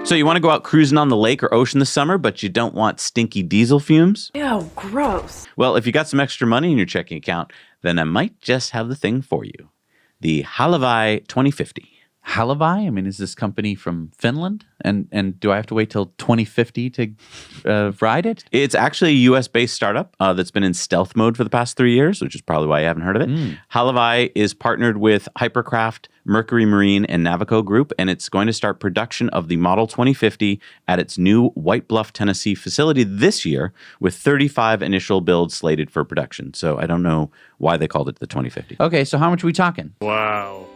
So you want to go out cruising on the lake or ocean this summer, but you don't want stinky diesel fumes? Ew, gross. Well, if you got some extra money in your checking account, then I might just have the thing for you. The Halavai 2050. Halavai? I mean, is this company from Finland? And do I have to wait till 2050 to ride it? It's actually a US-based startup that's been in stealth mode for the past 3 years, which is probably why you haven't heard of it. Halavai is partnered with Hypercraft, Mercury Marine, and Navico Group, and it's going to start production of the Model 2050 at its new White Bluff, Tennessee facility this year, with 35 initial builds slated for production. So I don't know why they called it the 2050. Okay, so how much are we talking? Wow.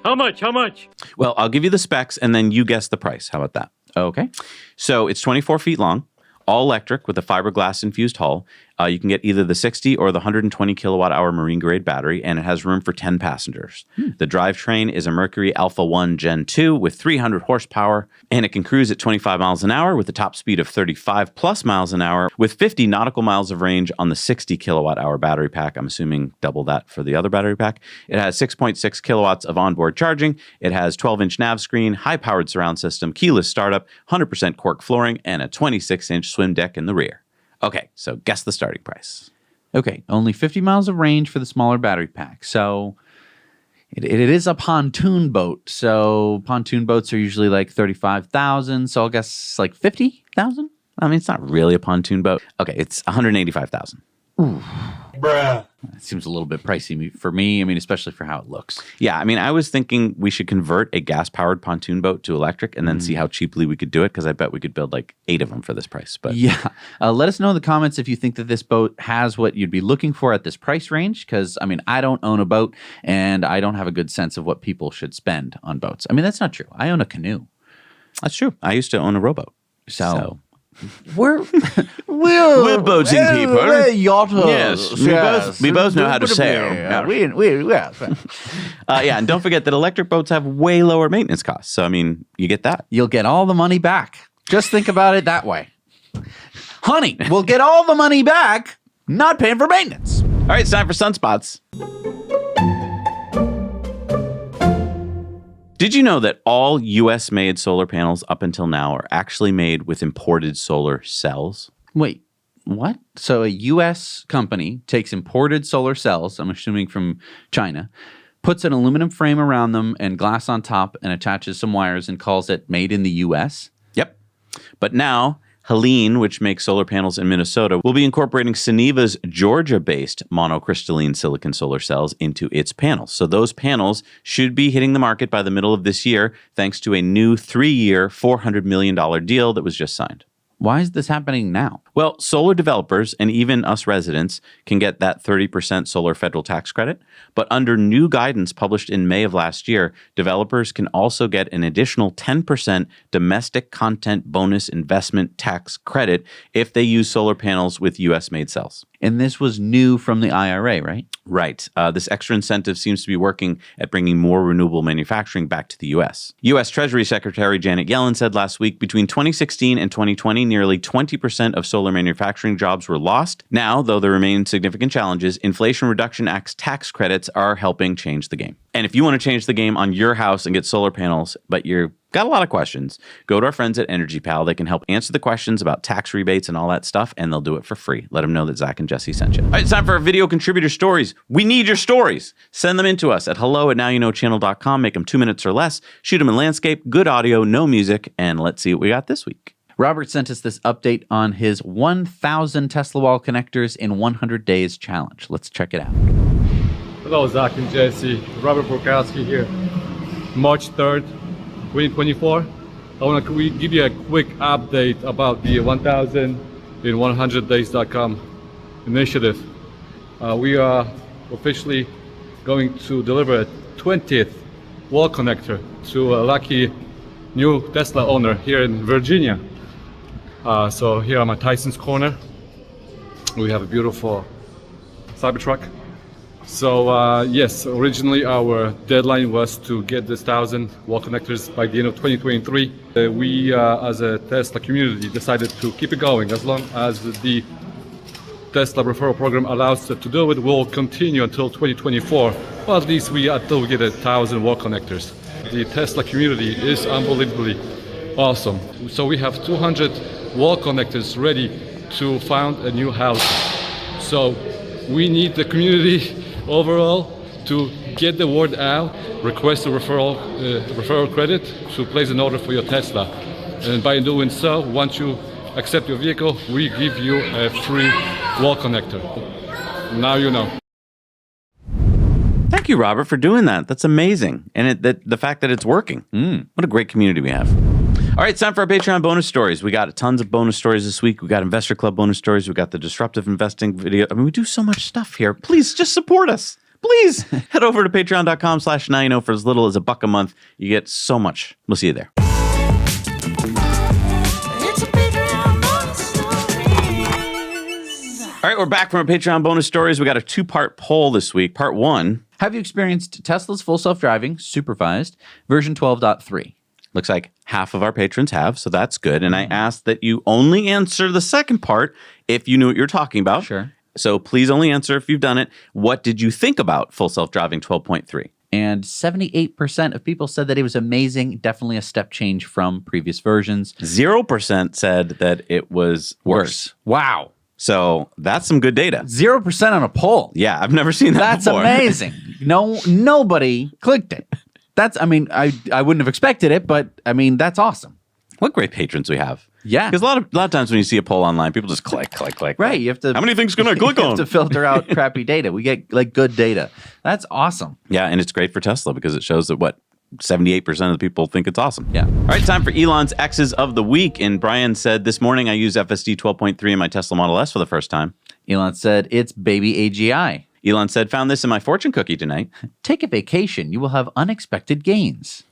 How much? How much? Well, I'll give you the specs, and then you guess the price. How about that? Okay. So it's 24 feet long, all electric with a fiberglass infused hull. You can get either the 60 or the 120 kilowatt hour marine grade battery, and it has room for 10 passengers. The drivetrain is a Mercury Alpha 1 Gen 2 with 300 horsepower, and it can cruise at 25 miles an hour with a top speed of 35 plus miles an hour with 50 nautical miles of range on the 60 kilowatt hour battery pack. I'm assuming double that for the other battery pack. It has 6.6 kilowatts of onboard charging. It has 12-inch nav screen, high-powered surround system, keyless startup, 100% cork flooring, and a 26-inch swim deck in the rear. Okay, so guess the starting price. Okay, only 50 miles of range for the smaller battery pack. So it is a pontoon boat. So pontoon boats are usually like 35,000. So I'll guess like 50,000. I mean, it's not really a pontoon boat. Okay, it's 185,000. Ooh. Bruh. That seems a little bit pricey for me. I mean, especially for how it looks. Yeah, I mean, I was thinking we should convert a gas-powered pontoon boat to electric and then see how cheaply we could do it, because I bet we could build like 8 of them for this price. But yeah, let us know in the comments if you think that this boat has what you'd be looking for at this price range, because, I mean, I don't own a boat, and I don't have a good sense of what people should spend on boats. I mean, that's not true. I own a canoe. That's true. I used to own a rowboat. So We're boating people. We're yachters. Yes, we both know how to sail. Yeah, and don't forget that electric boats have way lower maintenance costs. So, I mean, you get that. You'll get all the money back. Just think about it that way. Honey, we'll get all the money back, not paying for maintenance. All right, it's time for Sunspots. Did you know that all U.S.-made solar panels up until now are actually made with imported solar cells? Wait, what? So a U.S. company takes imported solar cells, I'm assuming from China, puts an aluminum frame around them and glass on top and attaches some wires and calls it made in the U.S.? Yep. But now, Helene, which makes solar panels in Minnesota, will be incorporating Suneva's Georgia-based monocrystalline silicon solar cells into its panels. So those panels should be hitting the market by the middle of this year, thanks to a new 3-year, $400 million deal that was just signed. Why is this happening now? Well, solar developers and even us residents can get that 30% solar federal tax credit. But under new guidance published in May of last year, developers can also get an additional 10% domestic content bonus investment tax credit if they use solar panels with U.S.-made cells. And this was new from the IRA, right? Right. This extra incentive seems to be working at bringing more renewable manufacturing back to the U.S. U.S. Treasury Secretary Janet Yellen said last week between 2016 and 2020, nearly 20% of solar manufacturing jobs were lost. Now, though there remain significant challenges, Inflation Reduction Act's tax credits are helping change the game. And if you want to change the game on your house and get solar panels, but you're got a lot of questions, go to our friends at Energy Pal. They can help answer the questions about tax rebates and all that stuff, and they'll do it for free. Let them know that Zach and Jesse sent you. All right, it's time for our video contributor stories. We need your stories. Send them in to us at hello@nowyouknowchannel.com. Make them 2 minutes or less. Shoot them in landscape, good audio, no music, and let's see what we got this week. Robert sent us this update on his 1,000 Tesla wall connectors in 100 days challenge. Let's check it out. Hello, Zach and Jesse. Robert Borkowski here. March 3rd, 2024. I want to give you a quick update about the 1000in100days.com initiative. We are officially going to deliver a 20th wall connector to a lucky new Tesla owner here in Virginia. So here I'm at Tyson's Corner. We have a beautiful Cybertruck. So yes, originally our deadline was to get this 1,000 wall connectors by the end of 2023. We as a Tesla community decided to keep it going as long as the Tesla referral program allows us to do it. We'll continue until 2024. Well, at least until we get 1,000 wall connectors. The Tesla community is unbelievably awesome. So we have 200 wall connectors ready to found a new house. So we need the community overall to get the word out, request a referral credit to place an order for your Tesla. And by doing so, once you accept your vehicle, we give you a free wall connector. Now you know. Thank you, Robert, for doing that. That's amazing. And the fact that it's working. What a great community we have. All right, it's time for our Patreon bonus stories. We got tons of bonus stories this week. We got Investor Club bonus stories. We got the disruptive investing video. I mean, we do so much stuff here. Please just support us. Please head over to patreon.com/nowyouknow for as little as $1 a month. You get so much. We'll see you there. All right, we're back from our Patreon bonus stories. We got a 2-part poll this week. Part 1. Have you experienced Tesla's full self-driving, supervised, version 12.3? Looks like half of our patrons have, so that's good. And I asked that you only answer the second part if you knew what you're talking about. Sure. So please only answer if you've done it. What did you think about full self-driving 12.3? And 78% of people said that it was amazing, definitely a step change from previous versions. 0% said that it was worse. Wow. So that's some good data. 0% on a poll. Yeah, I've never seen that That's before. amazing. Nobody clicked it. I wouldn't have expected it, but I mean, that's awesome. What great patrons we have. Yeah. Because a lot of times when you see a poll online, people just click. Right. You have to. How many things can I click on? You have to filter out crappy data. We get good data. That's awesome. Yeah, and it's great for Tesla because it shows that 78% of the people think it's awesome. Yeah. All right, time for Elon's X's of the week. And Brian said, this morning I used FSD 12.3 in my Tesla Model S for the first time. Elon said, it's baby AGI. Elon said, found this in my fortune cookie tonight. Take a vacation. You will have unexpected gains.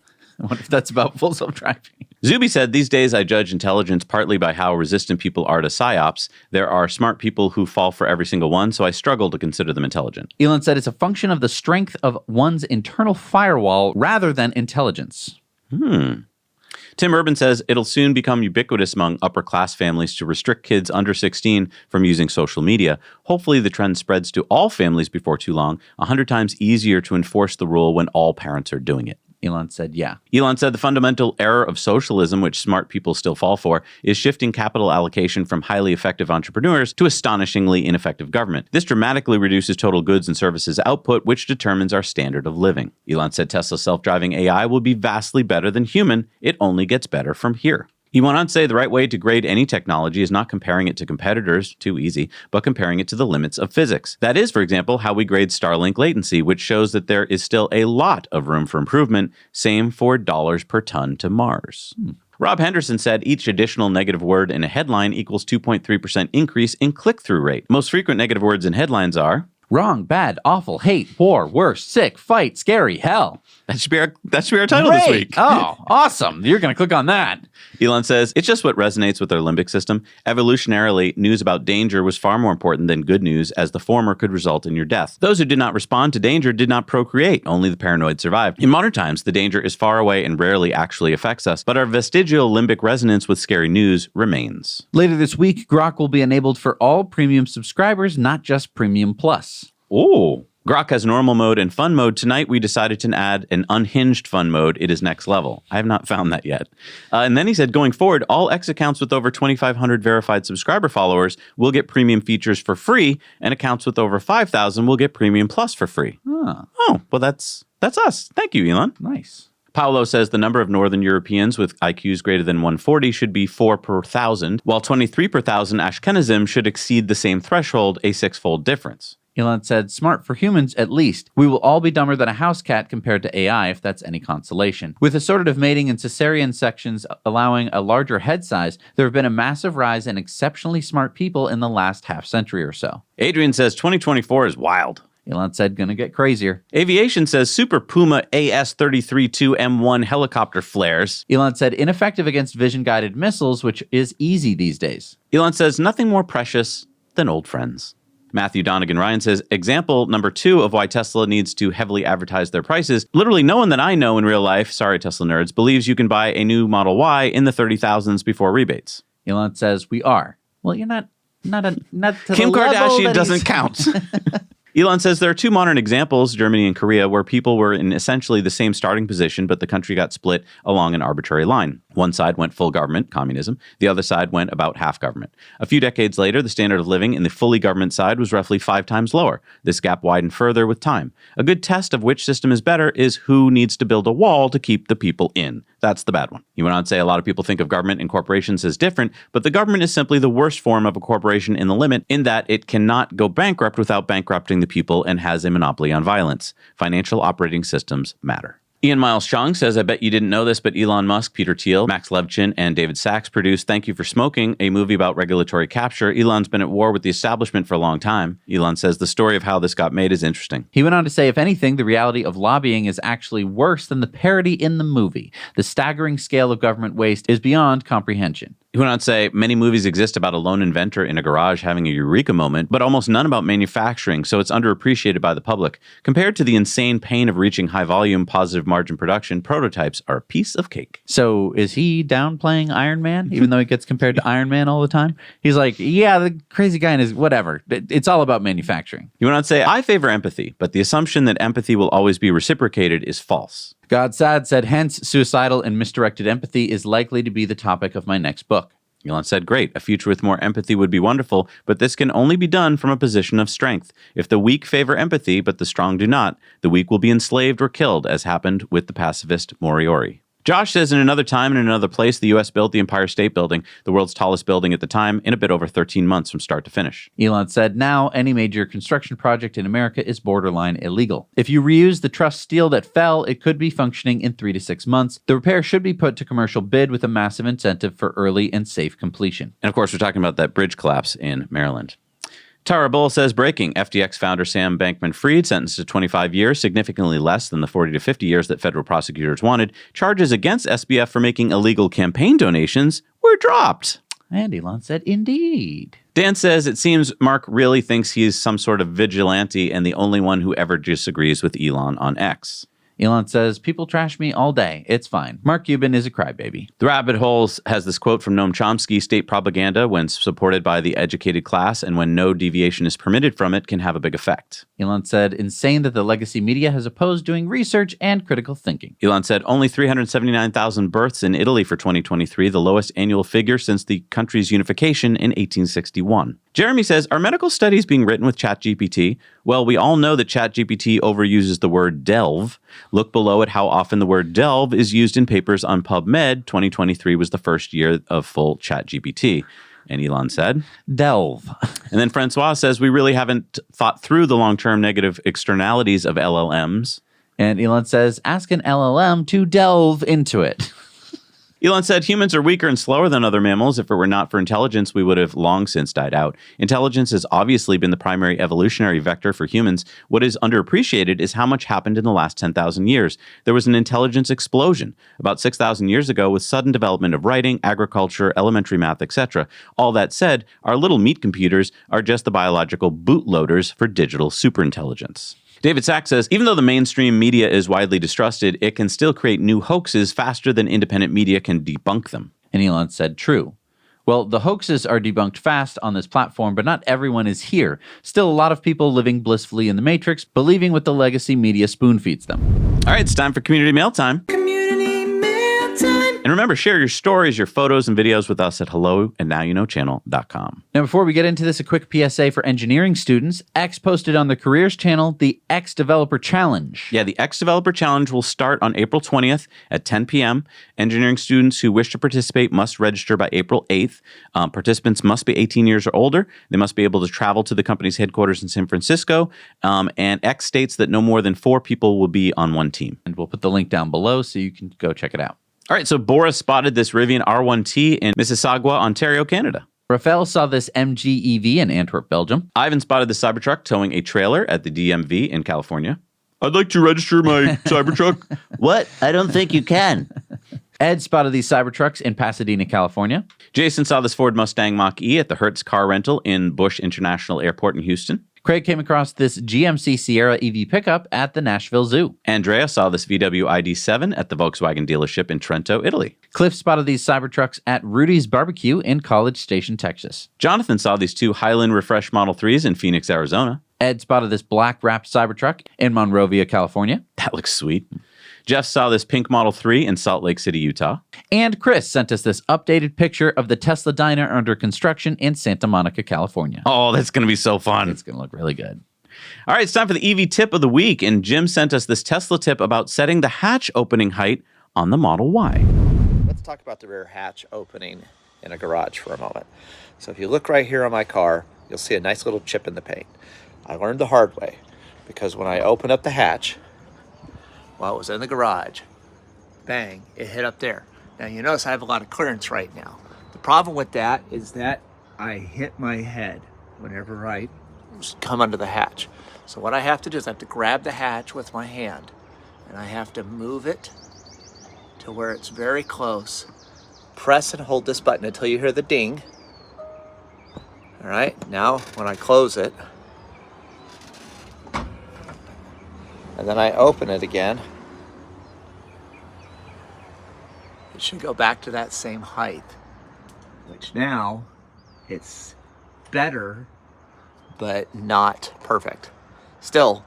I wonder if that's about full self-driving. Zuby said, these days I judge intelligence partly by how resistant people are to psyops. There are smart people who fall for every single one, so I struggle to consider them intelligent. Elon said it's a function of the strength of one's internal firewall rather than intelligence. Tim Urban says it'll soon become ubiquitous among upper-class families to restrict kids under 16 from using social media. Hopefully the trend spreads to all families before too long. 100 times easier to enforce the rule when all parents are doing it. Elon said, yeah. Elon said the fundamental error of socialism, which smart people still fall for, is shifting capital allocation from highly effective entrepreneurs to astonishingly ineffective government. This dramatically reduces total goods and services output, which determines our standard of living. Elon said Tesla's self-driving AI will be vastly better than human. It only gets better from here. He went on to say the right way to grade any technology is not comparing it to competitors, too easy, but comparing it to the limits of physics. That is, for example, how we grade Starlink latency, which shows that there is still a lot of room for improvement. Same for dollars per ton to Mars. Rob Henderson said each additional negative word in a headline equals 2.3% increase in click-through rate. Most frequent negative words in headlines are wrong, bad, awful, hate, war, worse, sick, fight, scary, hell. That should be our title this week. Oh, awesome. You're going to click on that. Elon says, it's just what resonates with our limbic system. Evolutionarily, news about danger was far more important than good news, as the former could result in your death. Those who did not respond to danger did not procreate. Only the paranoid survived. In modern times, the danger is far away and rarely actually affects us, but our vestigial limbic resonance with scary news remains. Later this week, Grok will be enabled for all premium subscribers, not just Premium Plus. Ooh. Grok has normal mode and fun mode. Tonight, we decided to add an unhinged fun mode. It is next level. I have not found that yet. And then he said, going forward, all X accounts with over 2,500 verified subscriber followers will get premium features for free, and accounts with over 5,000 will get Premium Plus for free. Huh. Oh, well, that's us. Thank you, Elon. Nice. Paolo says the number of Northern Europeans with IQs greater than 140 should be 4 per 1,000, while 23 per 1,000 Ashkenazim should exceed the same threshold, a 6-fold difference. Elon said, smart for humans at least. We will all be dumber than a house cat compared to AI, if that's any consolation. With assortative mating and cesarean sections allowing a larger head size, there have been a massive rise in exceptionally smart people in the last half century or so. Adrian says 2024 is wild. Elon said, gonna get crazier. Aviation says Super Puma AS-33-2M1 helicopter flares. Elon said, ineffective against vision-guided missiles, which is easy these days. Elon says, nothing more precious than old friends. Matthew Donegan Ryan says, example number 2 of why Tesla needs to heavily advertise their prices. Literally no one that I know in real life, sorry Tesla nerds, believes you can buy a new Model Y in the 30,000s before rebates. Elon says, we are. Well, you're not to Kim the level Kardashian that doesn't count. Elon says there are 2 modern examples, Germany and Korea, where people were in essentially the same starting position, but the country got split along an arbitrary line. One side went full government, communism. The other side went about half government. A few decades later, the standard of living in the fully government side was roughly 5 times lower. This gap widened further with time. A good test of which system is better is who needs to build a wall to keep the people in. That's the bad one. He went on to say a lot of people think of government and corporations as different, but the government is simply the worst form of a corporation in the limit, in that it cannot go bankrupt without bankrupting the people and has a monopoly on violence. Financial operating systems matter. Ian Miles Chung says, I bet you didn't know this, but Elon Musk, Peter Thiel, Max Levchin, and David Sachs produced Thank You for Smoking, a movie about regulatory capture. Elon's been at war with the establishment for a long time. Elon says the story of how this got made is interesting. He went on to say, if anything, the reality of lobbying is actually worse than the parody in the movie. The staggering scale of government waste is beyond comprehension. He went on to say, many movies exist about a lone inventor in a garage having a eureka moment, but almost none about manufacturing, so it's underappreciated by the public. Compared to the insane pain of reaching high-volume, positive margin production, prototypes are a piece of cake. So is he downplaying Iron Man, even though he gets compared to Iron Man all the time? He's like, yeah, the crazy guy in his whatever. It's all about manufacturing. He went on to say, I favor empathy, but the assumption that empathy will always be reciprocated is false. Godsad said, hence, suicidal and misdirected empathy is likely to be the topic of my next book. Elon said, great, a future with more empathy would be wonderful, but this can only be done from a position of strength. If the weak favor empathy, but the strong do not, the weak will be enslaved or killed, as happened with the pacifist Moriori. Josh says in another time and in another place, the U.S. built the Empire State Building, the world's tallest building at the time, in a bit over 13 months from start to finish. Elon said, now any major construction project in America is borderline illegal. If you reuse the truss steel that fell, it could be functioning in 3 to 6 months. The repair should be put to commercial bid with a massive incentive for early and safe completion. And of course, we're talking about that bridge collapse in Maryland. Tara Bull says, breaking. FTX founder Sam Bankman-Fried sentenced to 25 years, significantly less than the 40 to 50 years that federal prosecutors wanted. Charges against SBF for making illegal campaign donations were dropped. And Elon said, indeed. Dan says, it seems Mark really thinks he's some sort of vigilante and the only one who ever disagrees with Elon on X. Elon says, people trash me all day. It's fine. Mark Cuban is a crybaby. The Rabbit Hole has this quote from Noam Chomsky: state propaganda, when supported by the educated class and when no deviation is permitted from it, can have a big effect. Elon said, insane that the legacy media has opposed doing research and critical thinking. Elon said, only 379,000 births in Italy for 2023, the lowest annual figure since the country's unification in 1861. Jeremy says, are medical studies being written with ChatGPT? Well, we all know that ChatGPT overuses the word delve. Look below at how often the word delve is used in papers on PubMed. 2023 was the first year of full ChatGPT. And Elon said, delve. And then Francois says, we really haven't thought through the long-term negative externalities of LLMs. And Elon says, ask an LLM to delve into it. Elon said, humans are weaker and slower than other mammals. If it were not for intelligence, we would have long since died out. Intelligence has obviously been the primary evolutionary vector for humans. What is underappreciated is how much happened in the last 10,000 years. There was an intelligence explosion about 6,000 years ago with sudden development of writing, agriculture, elementary math, etc. All that said, our little meat computers are just the biological bootloaders for digital superintelligence. David Sachs says, even though the mainstream media is widely distrusted, it can still create new hoaxes faster than independent media can debunk them. And Elon said, true. Well, the hoaxes are debunked fast on this platform, but not everyone is here. Still a lot of people living blissfully in the Matrix, believing what the legacy media spoon feeds them. All right, it's time for Community Mail Time. And remember, share your stories, your photos, and videos with us at hello@nowyouknowchannel.com. Now, before we get into this, a quick PSA for engineering students. X posted on the Careers channel the X Developer Challenge. Yeah, the X Developer Challenge will start on April 20th at 10 p.m. Engineering students who wish to participate must register by April 8th. Participants must be 18 years or older. They must be able to travel to the company's headquarters in San Francisco. And X states that no more than 4 people will be on one team. And we'll put the link down below so you can go check it out. All right, so Boris spotted this Rivian R1T in Mississauga, Ontario, Canada. Rafael saw this MG EV in Antwerp, Belgium. Ivan spotted the Cybertruck towing a trailer at the DMV in California. I'd like to register my Cybertruck. What? I don't think you can. Ed spotted these Cybertrucks in Pasadena, California. Jason saw this Ford Mustang Mach-E at the Hertz car rental in Bush International Airport in Houston. Craig came across this GMC Sierra EV pickup at the Nashville Zoo. Andrea saw this VW ID7 at the Volkswagen dealership in Trento, Italy. Cliff spotted these Cybertrucks at Rudy's Barbecue in College Station, Texas. Jonathan saw these 2 Highland Refresh Model 3s in Phoenix, Arizona. Ed spotted this black wrapped Cybertruck in Monrovia, California. That looks sweet. Jeff saw this pink Model 3 in Salt Lake City, Utah. And Chris sent us this updated picture of the Tesla diner under construction in Santa Monica, California. Oh, that's going to be so fun. It's going to look really good. All right, it's time for the EV tip of the week. And Jim sent us this Tesla tip about setting the hatch opening height on the Model Y. Let's talk about the rear hatch opening in a garage for a moment. So if you look right here on my car, you'll see a nice little chip in the paint. I learned the hard way because when I opened up the hatch, while it was in the garage, bang, it hit up there. Now you notice I have a lot of clearance right now. The problem with that is that I hit my head whenever I come under the hatch. So what I have to do is I have to grab the hatch with my hand and I have to move it to where it's very close. Press and hold this button until you hear the ding. All right, now when I close it, and then I open it again, it should go back to that same height, which now it's better, but not perfect. Still,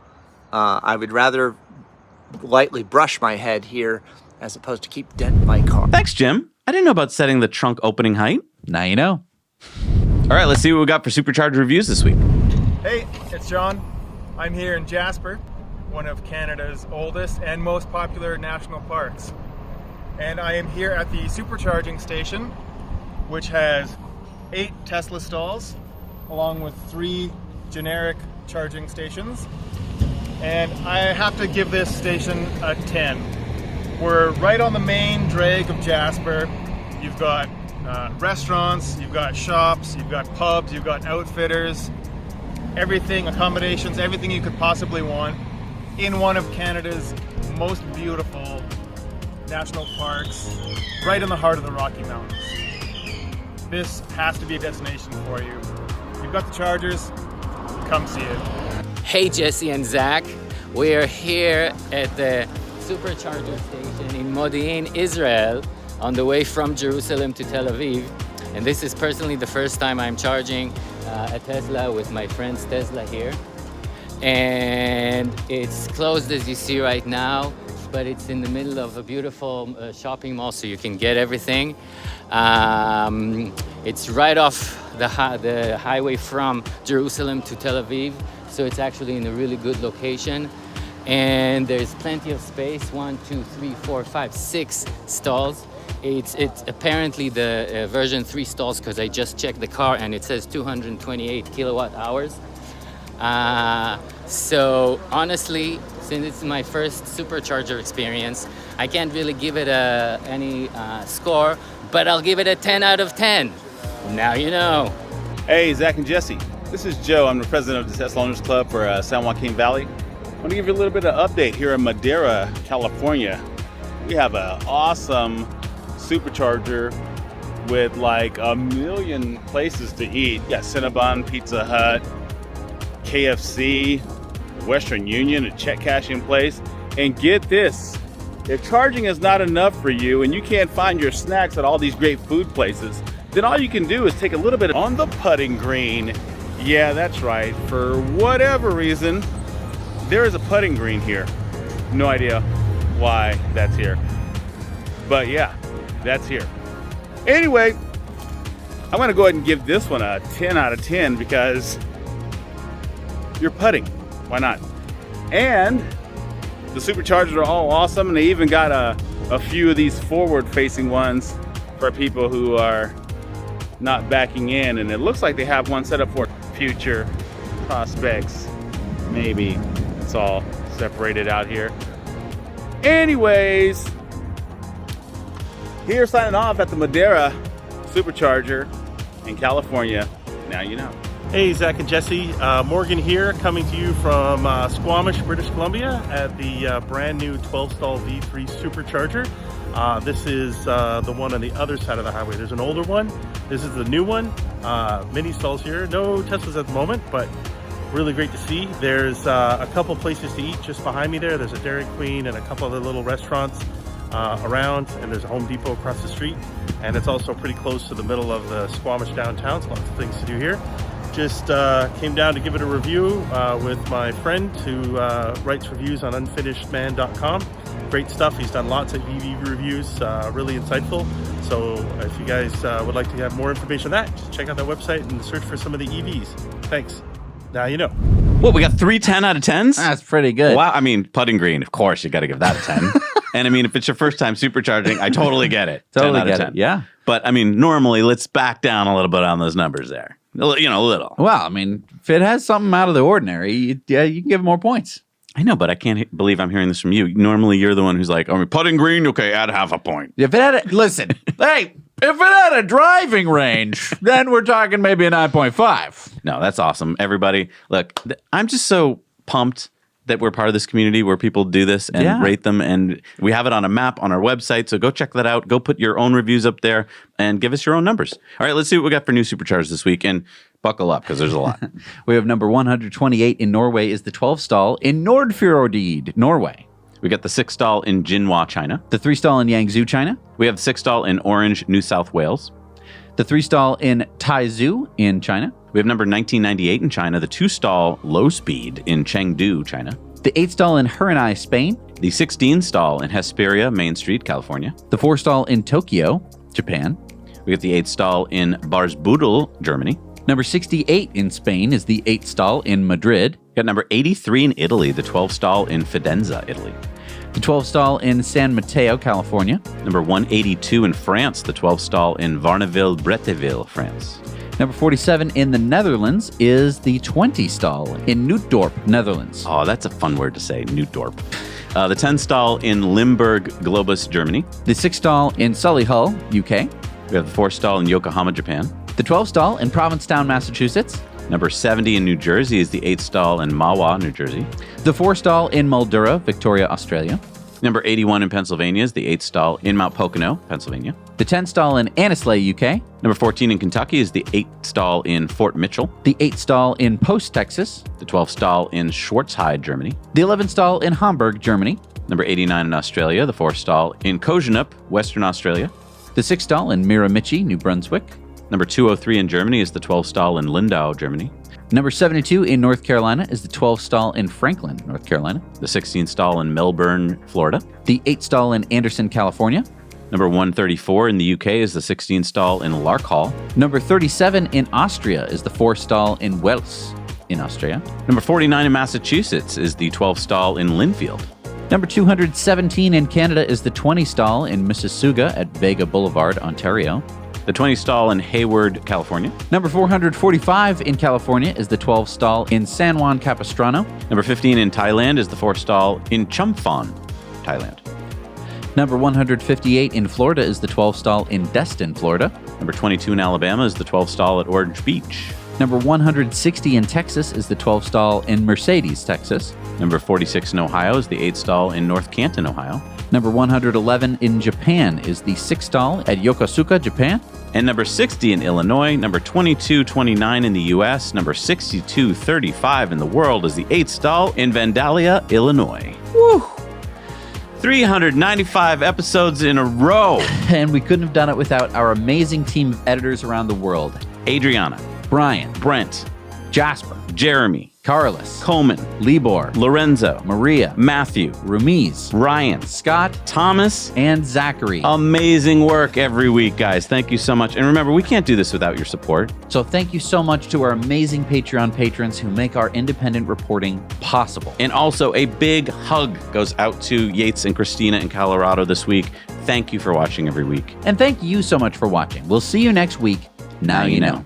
I would rather lightly brush my head here as opposed to keep denting my car. Thanks, Jim. I didn't know about setting the trunk opening height. Now you know. All right, let's see what we got for Supercharger reviews this week. Hey, it's John. I'm here in Jasper, one of Canada's oldest and most popular national parks. And I am here at the supercharging station, which has 8 Tesla stalls, along with 3 generic charging stations. And I have to give this station a 10. We're right on the main drag of Jasper. You've got restaurants, you've got shops, you've got pubs, you've got outfitters. everything, accommodations, everything you could possibly want in one of Canada's most beautiful national parks, right in the heart of the Rocky Mountains. This has to be a destination for you. You've got the chargers, come see it. Hey Jesse and Zach, we are here at the Supercharger station in Modi'in, Israel, on the way from Jerusalem to Tel Aviv. And this is personally the first time I'm charging a Tesla with my friend's Tesla here. And it's closed as you see right now, but it's in the middle of a beautiful shopping mall, so you can get everything. It's right off the highway from Jerusalem to Tel Aviv, so it's actually in a really good location. And there's plenty of space, 1, 2, 3, 4, 5, 6 stalls. It's apparently the version 3 stalls, because I just checked the car and it says 228 kilowatt hours. So honestly, since it's my first Supercharger experience, I can't really give it any score, but I'll give it a 10 out of 10. Now you know. Hey, Zach and Jesse. This is Joe. I'm the president of the Tesla Owners Club for San Joaquin Valley. I want to give you a little bit of update here in Madera, California. We have an awesome Supercharger with like 1 million places to eat. You got Cinnabon, Pizza Hut, KFC, Western Union, a check cashing place. And get this, if charging is not enough for you and you can't find your snacks at all these great food places, then all you can do is take a little bit on the putting green. Yeah, that's right. For whatever reason, there is a putting green here. No idea why that's here. But yeah, that's here. Anyway, I'm gonna go ahead and give this one a 10 out of 10 because you're putting. Why not? And the Superchargers are all awesome, and they even got a few of these forward-facing ones for people who are not backing in, and it looks like they have one set up for future prospects. Maybe it's all separated out here. Anyways, here signing off at the Madera Supercharger in California. Now you know. Hey, Zach and Jesse. Morgan here, coming to you from Squamish, British Columbia at the brand new 12-stall V3 Supercharger. This is the one on the other side of the highway. There's an older one. This is the new one. Mini stalls here. No Teslas at the moment, but really great to see. There's a couple places to eat just behind me there. There's a Dairy Queen and a couple other little restaurants around, and there's a Home Depot across the street. And it's also pretty close to the middle of the Squamish downtown, so lots of things to do here. Just came down to give it a review with my friend who writes reviews on unfinishedman.com. Great stuff. He's done lots of EV reviews, really insightful. So if you guys would like to have more information on that, just check out that website and search for some of the EVs. Thanks. Now you know. What, we got 3 10 out of 10s? That's pretty good. Wow. I mean, putting green, of course, you got to give that a 10. And I mean, if it's your first time supercharging, I totally get it. Totally 10 out get of 10. it. Yeah. But I mean, normally, let's back down a little bit on those numbers there. You know, a little. Well, I mean, if it has something out of the ordinary, you can give it more points. I know, but I can't believe I'm hearing this from you. Normally, you're the one who's like, "Oh, putting green, okay, add half a point." If it had listen, hey, if it had a driving range, then we're talking maybe a 9.5. No, that's awesome. Everybody, look, I'm just so pumped that we're part of this community where people do this and rate them. And we have it on a map on our website. So go check that out. Go put your own reviews up there and give us your own numbers. All right, let's see what we got for new Superchargers this week. And buckle up because there's a lot. We have number 128 in Norway is the 12-stall in Nordfjordeid, Norway. We got the 6-stall in Jinhua, China. The 3-stall in Yangzhou, China. We have the 6-stall in Orange, New South Wales. The 3-stall in Taizhou in China. We have number 1998 in China, the 2-stall low speed in Chengdu, China. The 8-stall in Hurinai, Spain. The 16-stall in Hesperia, Main Street, California. The 4-stall in Tokyo, Japan. We got the 8-stall in Barsbudel, Germany. Number 68 in Spain is the 8-stall in Madrid. We got number 83 in Italy, the 12-stall in Fidenza, Italy. The 12-stall in San Mateo, California. Number 182 in France, the 12-stall in Varneville-Bretteville, France. Number 47 in the Netherlands is the 20-stall in Nootdorp, Netherlands. Oh, that's a fun word to say, Nootdorp. The 10-stall in Limburg, Globus, Germany. The 6-stall in Solihull, UK. We have the 4-stall in Yokohama, Japan. The 12-stall in Provincetown, Massachusetts. Number 70 in New Jersey is the 8-stall in Mahwah, New Jersey. The 4-stall in Mildura, Victoria, Australia. Number 81 in Pennsylvania is the 8-stall in Mount Pocono, Pennsylvania. The 10-stall in Annesley, UK. Number 14 in Kentucky is the 8-stall in Fort Mitchell. The 8-stall in Post, Texas. The 12-stall in Schwarzheide, Germany. The 11-stall in Hamburg, Germany. Number 89 in Australia, the 4-stall in Kojonup, Western Australia. The 6-stall in Miramichi, New Brunswick. Number 203 in Germany is the 12-stall in Lindau, Germany. Number 72 in North Carolina is the 12-stall in Franklin, North Carolina. The 16-stall in Melbourne, Florida. The 8-stall in Anderson, California. Number 134 in the UK is the 16-stall in Larkhall. Number 37 in Austria is the 4-stall in Wels, in Austria. Number 49 in Massachusetts is the 12-stall in Linfield. Number 217 in Canada is the 20-stall in Mississauga at Vega Boulevard, Ontario. The 20-stall in Hayward, California. Number 445 in California is the 12-stall in San Juan Capistrano. Number 15 in Thailand is the 4-stall in Chumphon, Thailand. Number 158 in Florida is the 12-stall in Destin, Florida. Number 22 in Alabama is the 12-stall at Orange Beach. Number 160 in Texas is the 12-stall in Mercedes, Texas. Number 46 in Ohio is the 8-stall in North Canton, Ohio. Number 111 in Japan is the 6-stall at Yokosuka, Japan. And number 60 in Illinois, number 2229 in the U.S., number 6235 in the world is the 8-stall in Vandalia, Illinois. Woo! 395 episodes in a row. And we couldn't have done it without our amazing team of editors around the world. Adriana, Brian, Brent, Jasper, Jeremy, Carlos, Coleman, Libor, Lorenzo, Maria, Matthew, Rumiz, Ryan, Scott, Thomas, and Zachary. Amazing work every week, guys. Thank you so much. And remember, we can't do this without your support. So thank you so much to our amazing Patreon patrons who make our independent reporting possible. And also a big hug goes out to Yates and Christina in Colorado this week. Thank you for watching every week. And thank you so much for watching. We'll see you next week. Now you know.